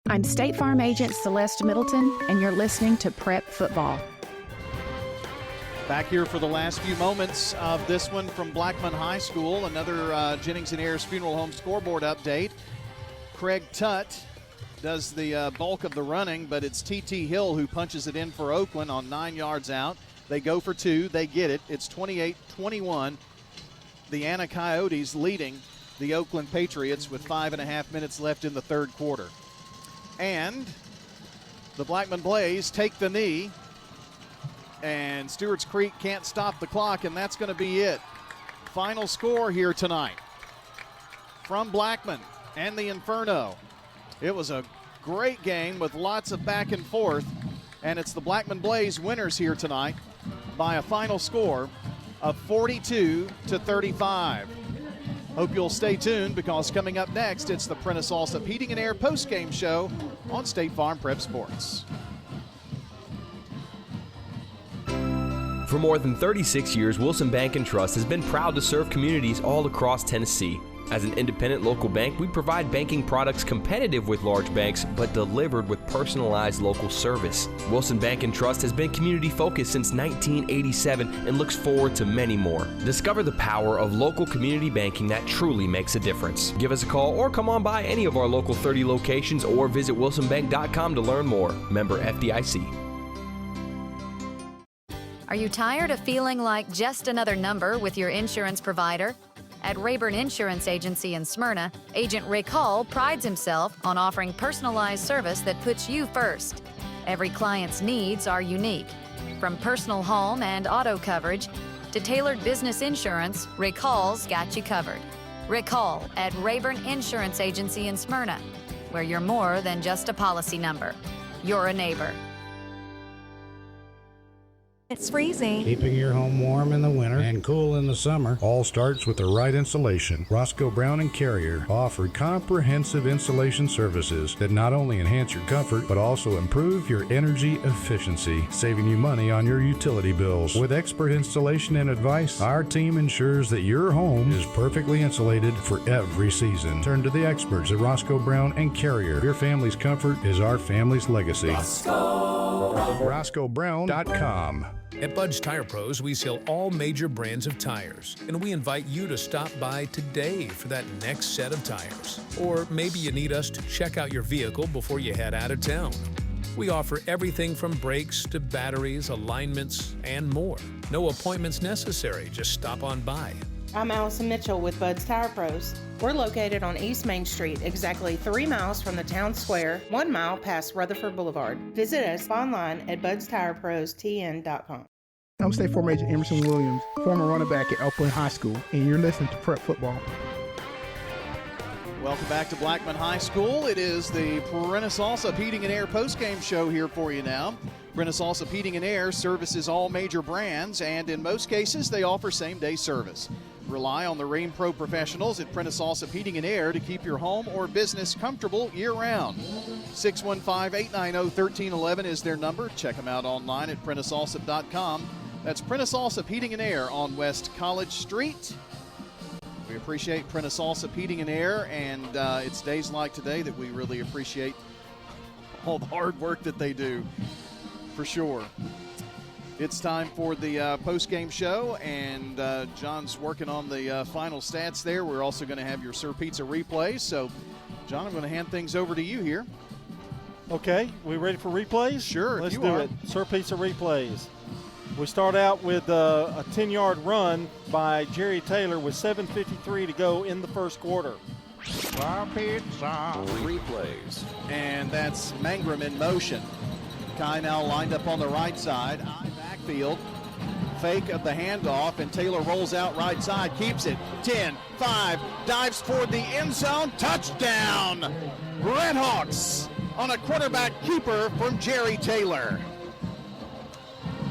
I'm State Farm Agent Celeste Middleton, and you're listening to Prep Football. Back here for the last few moments of this one from Blackman High School. Another Jennings & Ayers Funeral Home scoreboard update. Craig Tutt does the bulk of the running, but it's T.T. Hill who punches it in for Oakland on 9 yards out. They go for 2. They get it. It's 28-21. The Anna Coyotes leading the Oakland Patriots with 5.5 minutes left in the 3rd quarter. And the Blackman Blaze take the knee, and Stewarts Creek can't stop the clock, and that's going to be it. Final score here tonight. from Blackman and the Inferno. It was a great game with lots of back and forth, and it's the Blackman Blaze winners here tonight by a final score of 42-35. Hope you'll stay tuned, because coming up next, it's the Prentice Allsup Heating and Air post-game show on State Farm Prep Sports. For more than 36 years, Wilson Bank & Trust has been proud to serve communities all across Tennessee. As an independent local bank, we provide banking products competitive with large banks, but delivered with personalized local service. Wilson Bank & Trust has been community-focused since 1987 and looks forward to many more. Discover the power of local community banking that truly makes a difference. Give us a call or come on by any of our local 30 locations or visit wilsonbank.com to learn more. Member FDIC. Are you tired of feeling like just another number with your insurance provider? At Rayburn Insurance Agency in Smyrna, Agent Rick Hall prides himself on offering personalized service that puts you first. Every client's needs are unique. From personal home and auto coverage to tailored business insurance, Rick Hall's got you covered. Rick Hall at Rayburn Insurance Agency in Smyrna, where you're more than just a policy number. You're a neighbor. It's freezing. Keeping your home warm in the winter and cool in the summer all starts with the right insulation. Roscoe Brown & Carrier offer comprehensive insulation services that not only enhance your comfort but also improve your energy efficiency, saving you money on your utility bills. With expert installation and advice, our team ensures that your home is perfectly insulated for every season. Turn to the experts at Roscoe Brown & Carrier. Your family's comfort is our family's legacy. RoscoeBrown.com. At Bud's Tire Pros, we sell all major brands of tires, and we invite you to stop by today for that next set of tires. Or maybe you need us to check out your vehicle before you head out of town. We offer everything from brakes to batteries, alignments, and more. No appointments necessary, just stop on by. I'm Allison Mitchell with Bud's Tire Pros. We're located on East Main Street, exactly 3 miles from the town square, 1 mile past Rutherford Boulevard. Visit us online at budstirepros.tn.com. I'm State Farm Agent Emerson Williams, former running back at Oakland High School, and you're listening to Prep Football. Welcome back to Blackman High School. It is the Prentice Allsup Heating and Air postgame show here for you now. Prentice Allsup Heating and Air services all major brands, and in most cases, they offer same-day service. Rely on the Rain Pro professionals at Prentice Allsup Heating and Air to keep your home or business comfortable year-round. 615-890-1311 is their number. Check them out online at PrenticeAllsup.com. That's Prentice Allsup Heating and Air on West College Street. We appreciate Prentice Allsup Heating and Air, and it's days like today that we really appreciate all the hard work that they do, for sure. It's time for the post-game show, and John's working on the final stats there. We're also going to have your Sir Pizza replays. So, John, I'm going to hand things over to you here. Okay, we ready for replays? Sure, let's do it. Sir Pizza replays. We start out with a 10-yard run by Jerry Taylor with 7:53 to go in the first quarter. Sir Pizza replays. And that's Mangrum in motion. Kai now lined up on the right side. High backfield. Fake of the handoff, and Taylor rolls out right side. Keeps it. 10, 5, dives toward the end zone. Touchdown! Redhawks on a quarterback keeper from Jerry Taylor.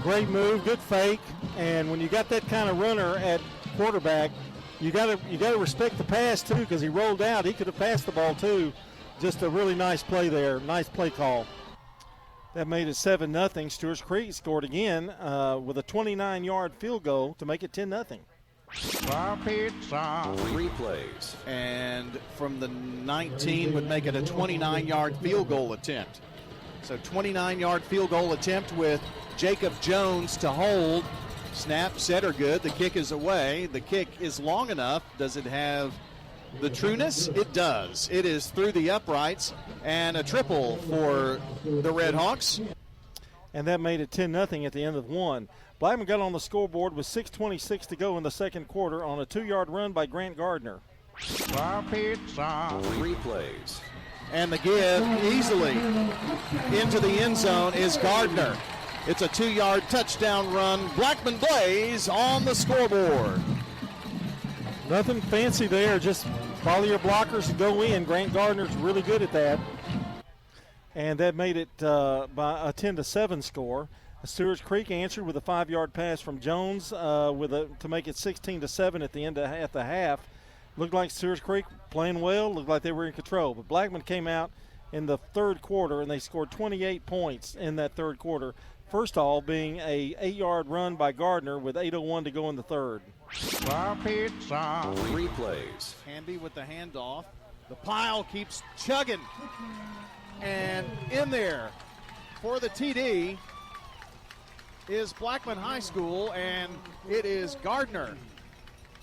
Great move, good fake, and when you got that kind of runner at quarterback, you got to respect the pass too, because he rolled out. He could have passed the ball too. Just a really nice play there. Nice play call. That made it 7-0. Stewarts Creek scored again with a 29-yard field goal to make it 10-0. Sir Pizza replays. And from the 19 would make it a 29-yard field goal attempt. So 29-yard field goal attempt with Jacob Jones to hold. Snap, set are good. The kick is away. The kick is long enough. Does it have the trueness? It does. It is through the uprights, and a triple for the Redhawks. And that made it 10-0 at the end of one. Blackman got on the scoreboard with 6:26 to go in the second quarter on a 2-yard run by Grant Gardner. Sir Pizza replays. And the give easily into the end zone is Gardner. It's a 2-yard touchdown run. Blackman Blaze on the scoreboard. Nothing fancy there, just Follow your blockers and go in. Grant Gardner's really good at that. And that made it by a 10-7 score. Stewarts Creek answered with a 5-yard pass from Jones to make it 16-7 at the end at the half. Looked like Stewarts Creek playing well. Looked like they were in control. But Blackman came out in the third quarter, and they scored 28 points in that third quarter. First all being a 8-yard run by Gardner with 8:01 to go in the third. Three plays. Hamby with the handoff. The pile keeps chugging. And in there for the TD is Blackman High School, and it is Gardner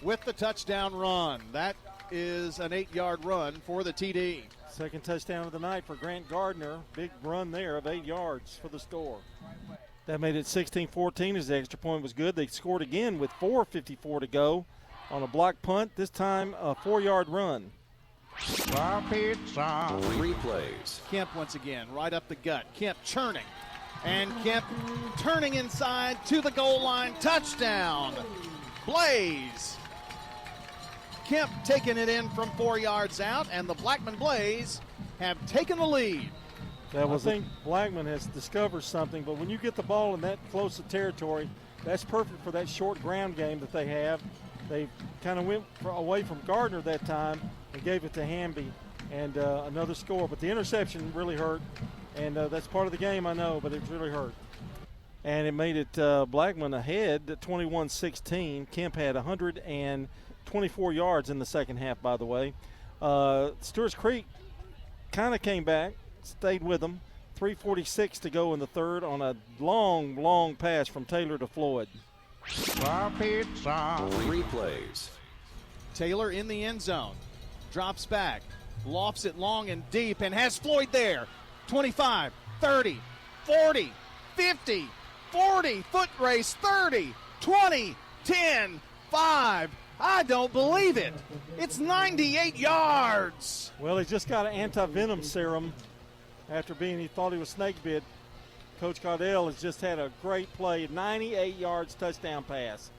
with the touchdown run. That is an 8-yard run for the TD. Second touchdown of the night for Grant Gardner. Big run there of 8 yards for the score. That made it 16-14 as the extra point was good. They scored again with 4:54 to go on a block punt, this time a 4-yard run. Three plays. Kemp once again, right up the gut. Kemp churning. And Kemp turning inside to the goal line. Touchdown. Blaze. Kemp taking it in from 4 yards out, and the Blackman Blaze have taken the lead. I think Blackman has discovered something, but when you get the ball in that close to territory, that's perfect for that short ground game that they have. They kind of went away from Gardner that time and gave it to Hamby, and another score. But the interception really hurt, and that's part of the game, I know, but it really hurt. And it made it Blackman ahead at 21-16. Kemp had 124 yards in the second half, by the way. Stewarts Creek kind of came back, stayed with them. 3:46 to go in the third on a long, long pass from Taylor to Floyd. Three plays. Taylor in the end zone. Drops back. Lofts it long and deep and has Floyd there. 25, 30, 40, 50, 40. Foot race. 30, 20, 10, 5. I don't believe it. It's 98 yards. Well, he just got an anti-venom serum after he thought he was snake bit. Coach Cardell has just had a great play, 98 yards touchdown pass.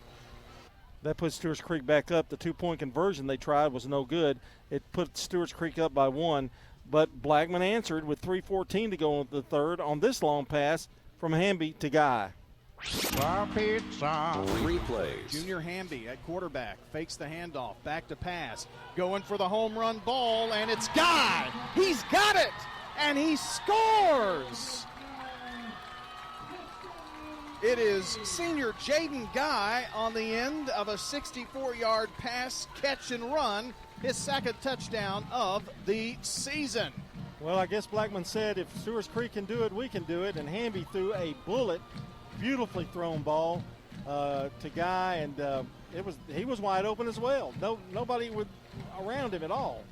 That puts Stewarts Creek back up. The 2-point conversion they tried was no good. It put Stewarts Creek up by 1, but Blackman answered with 3:14 to go in the third on this long pass from Hamby to Guy. Three plays. Junior Hamby at quarterback, fakes the handoff, back to pass, going for the home run ball, and it's Guy. He's got it, and he scores. It is senior Jaden Guy on the end of a 64-yard pass, catch, and run, his second touchdown of the season. Well, I guess Blackman said if Stewarts Creek can do it, we can do it, and Hamby threw a bullet, beautifully thrown ball to Guy, and he was wide open as well. Nobody around him at all.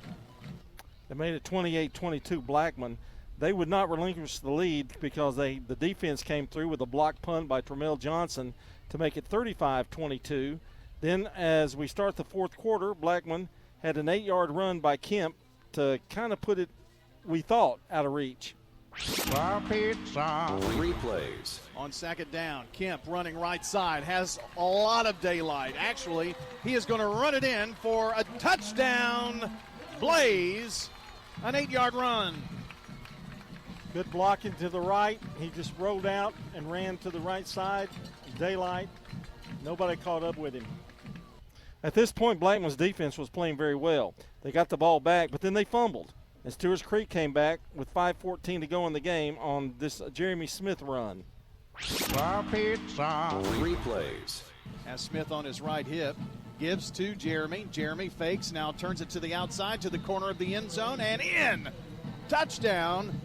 They made it 28-22 Blackman. They would not relinquish the lead because the defense came through with a block punt by Tremel Johnson to make it 35-22. Then as we start the fourth quarter, Blackman had an 8-yard run by Kemp to kind of put it, we thought, out of reach. Three plays. On second down, Kemp running right side, has a lot of daylight. Actually, he is going to run it in for a touchdown. Blaze, an 8-yard run. Good blocking to the right. He just rolled out and ran to the right side. Daylight. Nobody caught up with him. At this point, Blackman's defense was playing very well. They got the ball back, but then they fumbled. And Stewarts Creek came back with 5:14 to go in the game on this Jeremy Smith run. Three plays. Has Smith on his right hip. Gives to Jeremy. Jeremy fakes, now turns it to the outside, to the corner of the end zone, and in. Touchdown.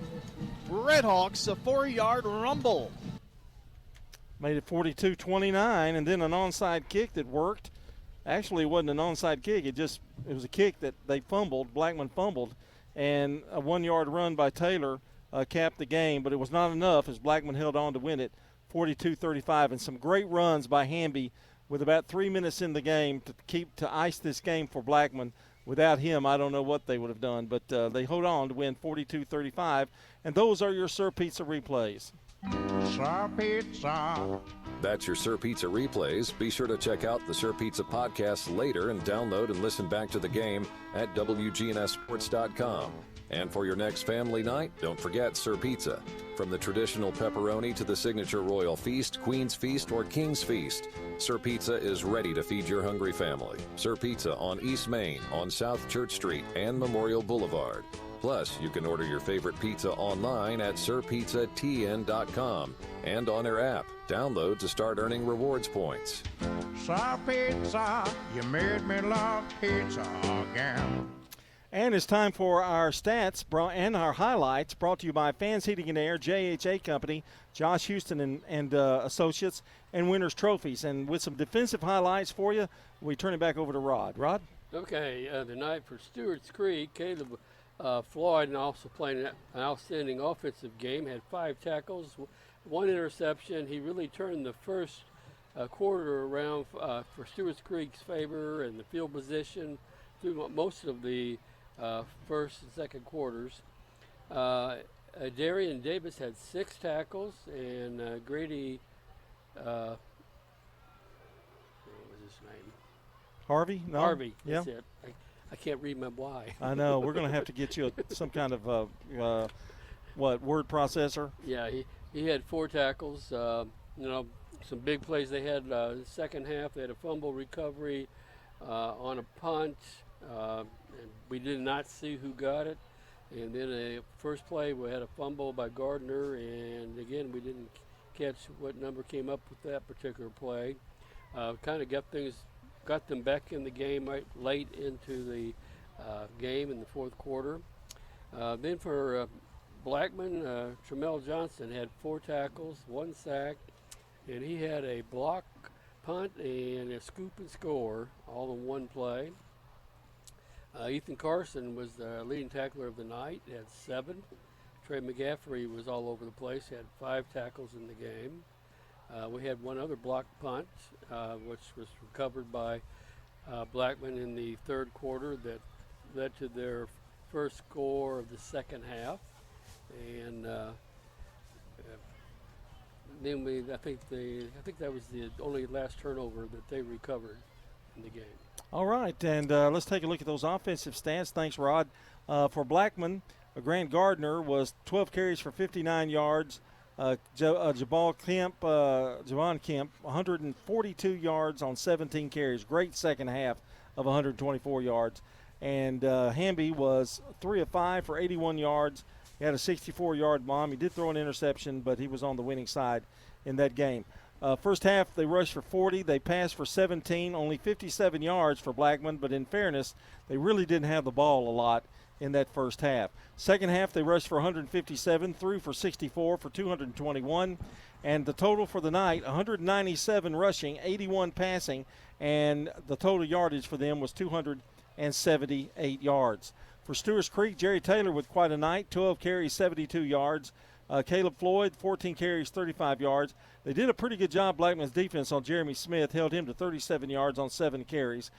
Redhawks, a 4-yard rumble. Made it 42-29, and then an onside kick that worked. Actually, it wasn't an onside kick. It was a kick that they fumbled. Blackman fumbled, and a 1-yard run by Taylor capped the game, but it was not enough as Blackman held on to win it 42-35, and some great runs by Hamby with about 3 minutes in the game to ice this game for Blackman. Without him, I don't know what they would have done, but they hold on to win 42-35, and those are your Sir Pizza replays. Sir Pizza. That's your Sir Pizza replays. Be sure to check out the Sir Pizza podcast later and download and listen back to the game at WGNSSports.com. And for your next family night, don't forget Sir Pizza. From the traditional pepperoni to the signature royal feast, Queen's Feast, or King's Feast, Sir Pizza is ready to feed your hungry family. Sir Pizza on East Main, on South Church Street, and Memorial Boulevard. Plus, you can order your favorite pizza online at sirpizzatn.com and on their app. Download to start earning rewards points. Sir Pizza, you made me love pizza again. And it's time for our stats and our highlights, brought to you by Fans Heating and Air, JHA Company, Josh Houston and Associates, and Winners Trophies. And with some defensive highlights for you, we turn it back over to Rod. Rod? Okay, the night for Stewarts Creek, Caleb Floyd, and also playing an outstanding offensive game, had 5 tackles, 1 interception. He really turned the first quarter around for Stewarts Creek's favor and the field position through most of the first and second quarters. Darian Davis had 6 tackles, and Grady, what was his name? Harvey? No? Harvey, yeah. That's it. I can't read my Y. I know. We're going to have to get you some kind of, word processor? Yeah, he had 4 tackles. Some big plays they had the second half. They had a fumble recovery on a punt. And we did not see who got it. And then a first play, we had a fumble by Gardner. And, again, we didn't catch what number came up with that particular play. Kind of got them back in the game right late into the game in the fourth quarter. Then for Blackman, Tramell Johnson had 4 tackles, 1 sack, and he had a block punt and a scoop and score all in one play. Ethan Carson was the leading tackler of the night, had 7. Trey McGaffrey was all over the place, had 5 tackles in the game. We had 1 other block punt, which was recovered by Blackman in the third quarter that led to their first score of the second half. And then I think that was the only last turnover that they recovered in the game. All right, and let's take a look at those offensive stats. Thanks, Rod. For Blackman, Grant Gardner was 12 carries for 59 yards. Javon Kemp, 142 yards on 17 carries. Great second half of 124 yards. And Hamby was 3 of 5 for 81 yards. He had a 64-yard bomb. He did throw an interception, but he was on the winning side in that game. First half, they rushed for 40. They passed for 17, only 57 yards for Blackman. But in fairness, they really didn't have the ball a lot in that first half. Second half, they rushed for 157, threw for 64 for 221. And the total for the night, 197 rushing, 81 passing, and the total yardage for them was 278 yards. For Stewarts Creek, Jerry Taylor with quite a night, 12 carries, 72 yards. Caleb Floyd, 14 carries, 35 yards. They did a pretty good job, Blackman's defense, on Jeremy Smith, held him to 37 yards on 7 carries.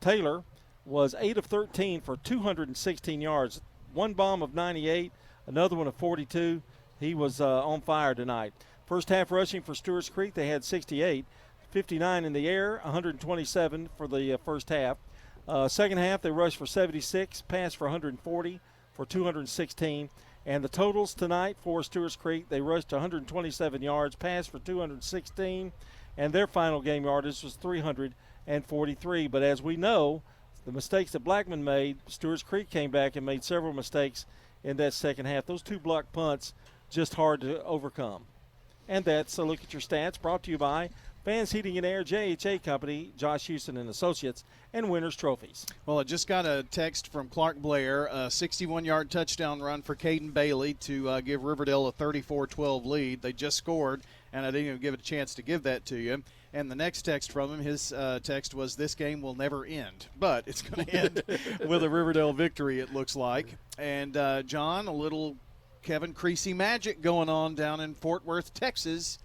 Taylor was 8 of 13 for 216 yards. 1 bomb of 98, another one of 42. He was on fire tonight. First half rushing for Stewarts Creek, they had 68, 59 in the air, 127 for the first half. Second half, they rushed for 76, passed for 140 for 216. And the totals tonight for Stewarts Creek, they rushed 127 yards, passed for 216, and their final game yardage was 343. But as we know, the mistakes that Blackman made, Stewarts Creek came back and made several mistakes in that second half. Those 2 block punts, just hard to overcome. And that's a look at your stats, brought to you by Fans Heating and Air, JHA Company, Josh Houston and Associates, and Winners Trophies. Well, I just got a text from Clark Blair, a 61-yard touchdown run for Caden Bailey to give Riverdale a 34-12 lead. They just scored, and I didn't even give it a chance to give that to you. And the next text from him, his text was, "This game will never end." But it's going to end with a Riverdale victory, it looks like. And, John, a little Kevin Creasy magic going on down in Fort Worth, Texas.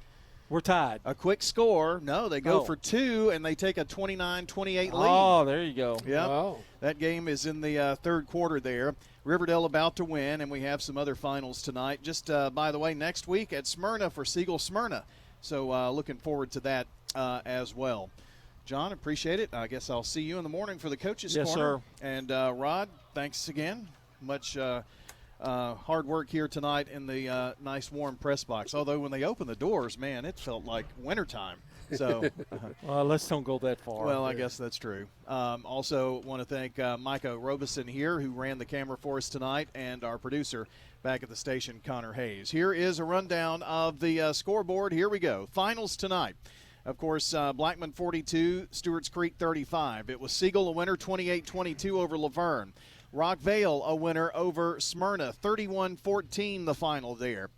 We're tied. A quick score. No, they go for 2, and they take a 29-28 lead. Oh, there you go. Yep. Oh. That game is in the third quarter there. Riverdale about to win, and we have some other finals tonight. Just, by the way, next week at Smyrna for Siegel Smyrna. So looking forward to that as well. John, appreciate it. I guess I'll see you in the morning for the Coaches Yes, Corner. sir. And Rod, thanks again. Much hard work here tonight in the nice warm press box. Although when they opened the doors, man, it felt like wintertime. So, well, let's don't go that far. Well, I guess that's true. Also want to thank Micah Robeson here, who ran the camera for us tonight, and our producer back at the station, Connor Hayes. Here is a rundown of the scoreboard. Here we go. Finals tonight. Of course, Blackman 42, Stewarts Creek 35. It was Siegel a winner, 28-22 over Laverne. Rockvale a winner over Smyrna, 31-14 the final there.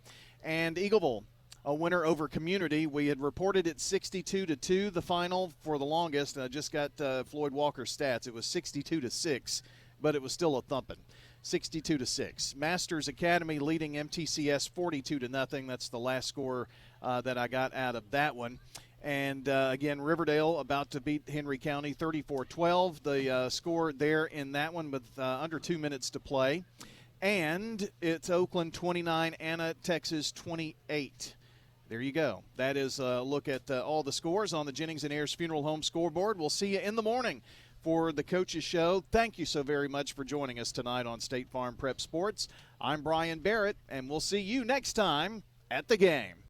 And Eagleville a winner over Community. We had reported it 62-2 the final for the longest. I just got Floyd Walker's stats. It was 62-6, but it was still a thumping. 62-6. Masters Academy leading MTCS 42-0. That's the last score that I got out of that one. And, again, Riverdale about to beat Henry County 34-12. The score there in that one with under 2 minutes to play. And it's Oakland 29, Anna, Texas 28. There you go. That is a look at all the scores on the Jennings and Ayers Funeral Home scoreboard. We'll see you in the morning for the Coaches Show. Thank you so very much for joining us tonight on State Farm Prep Sports. I'm Brian Barrett, and we'll see you next time at the game.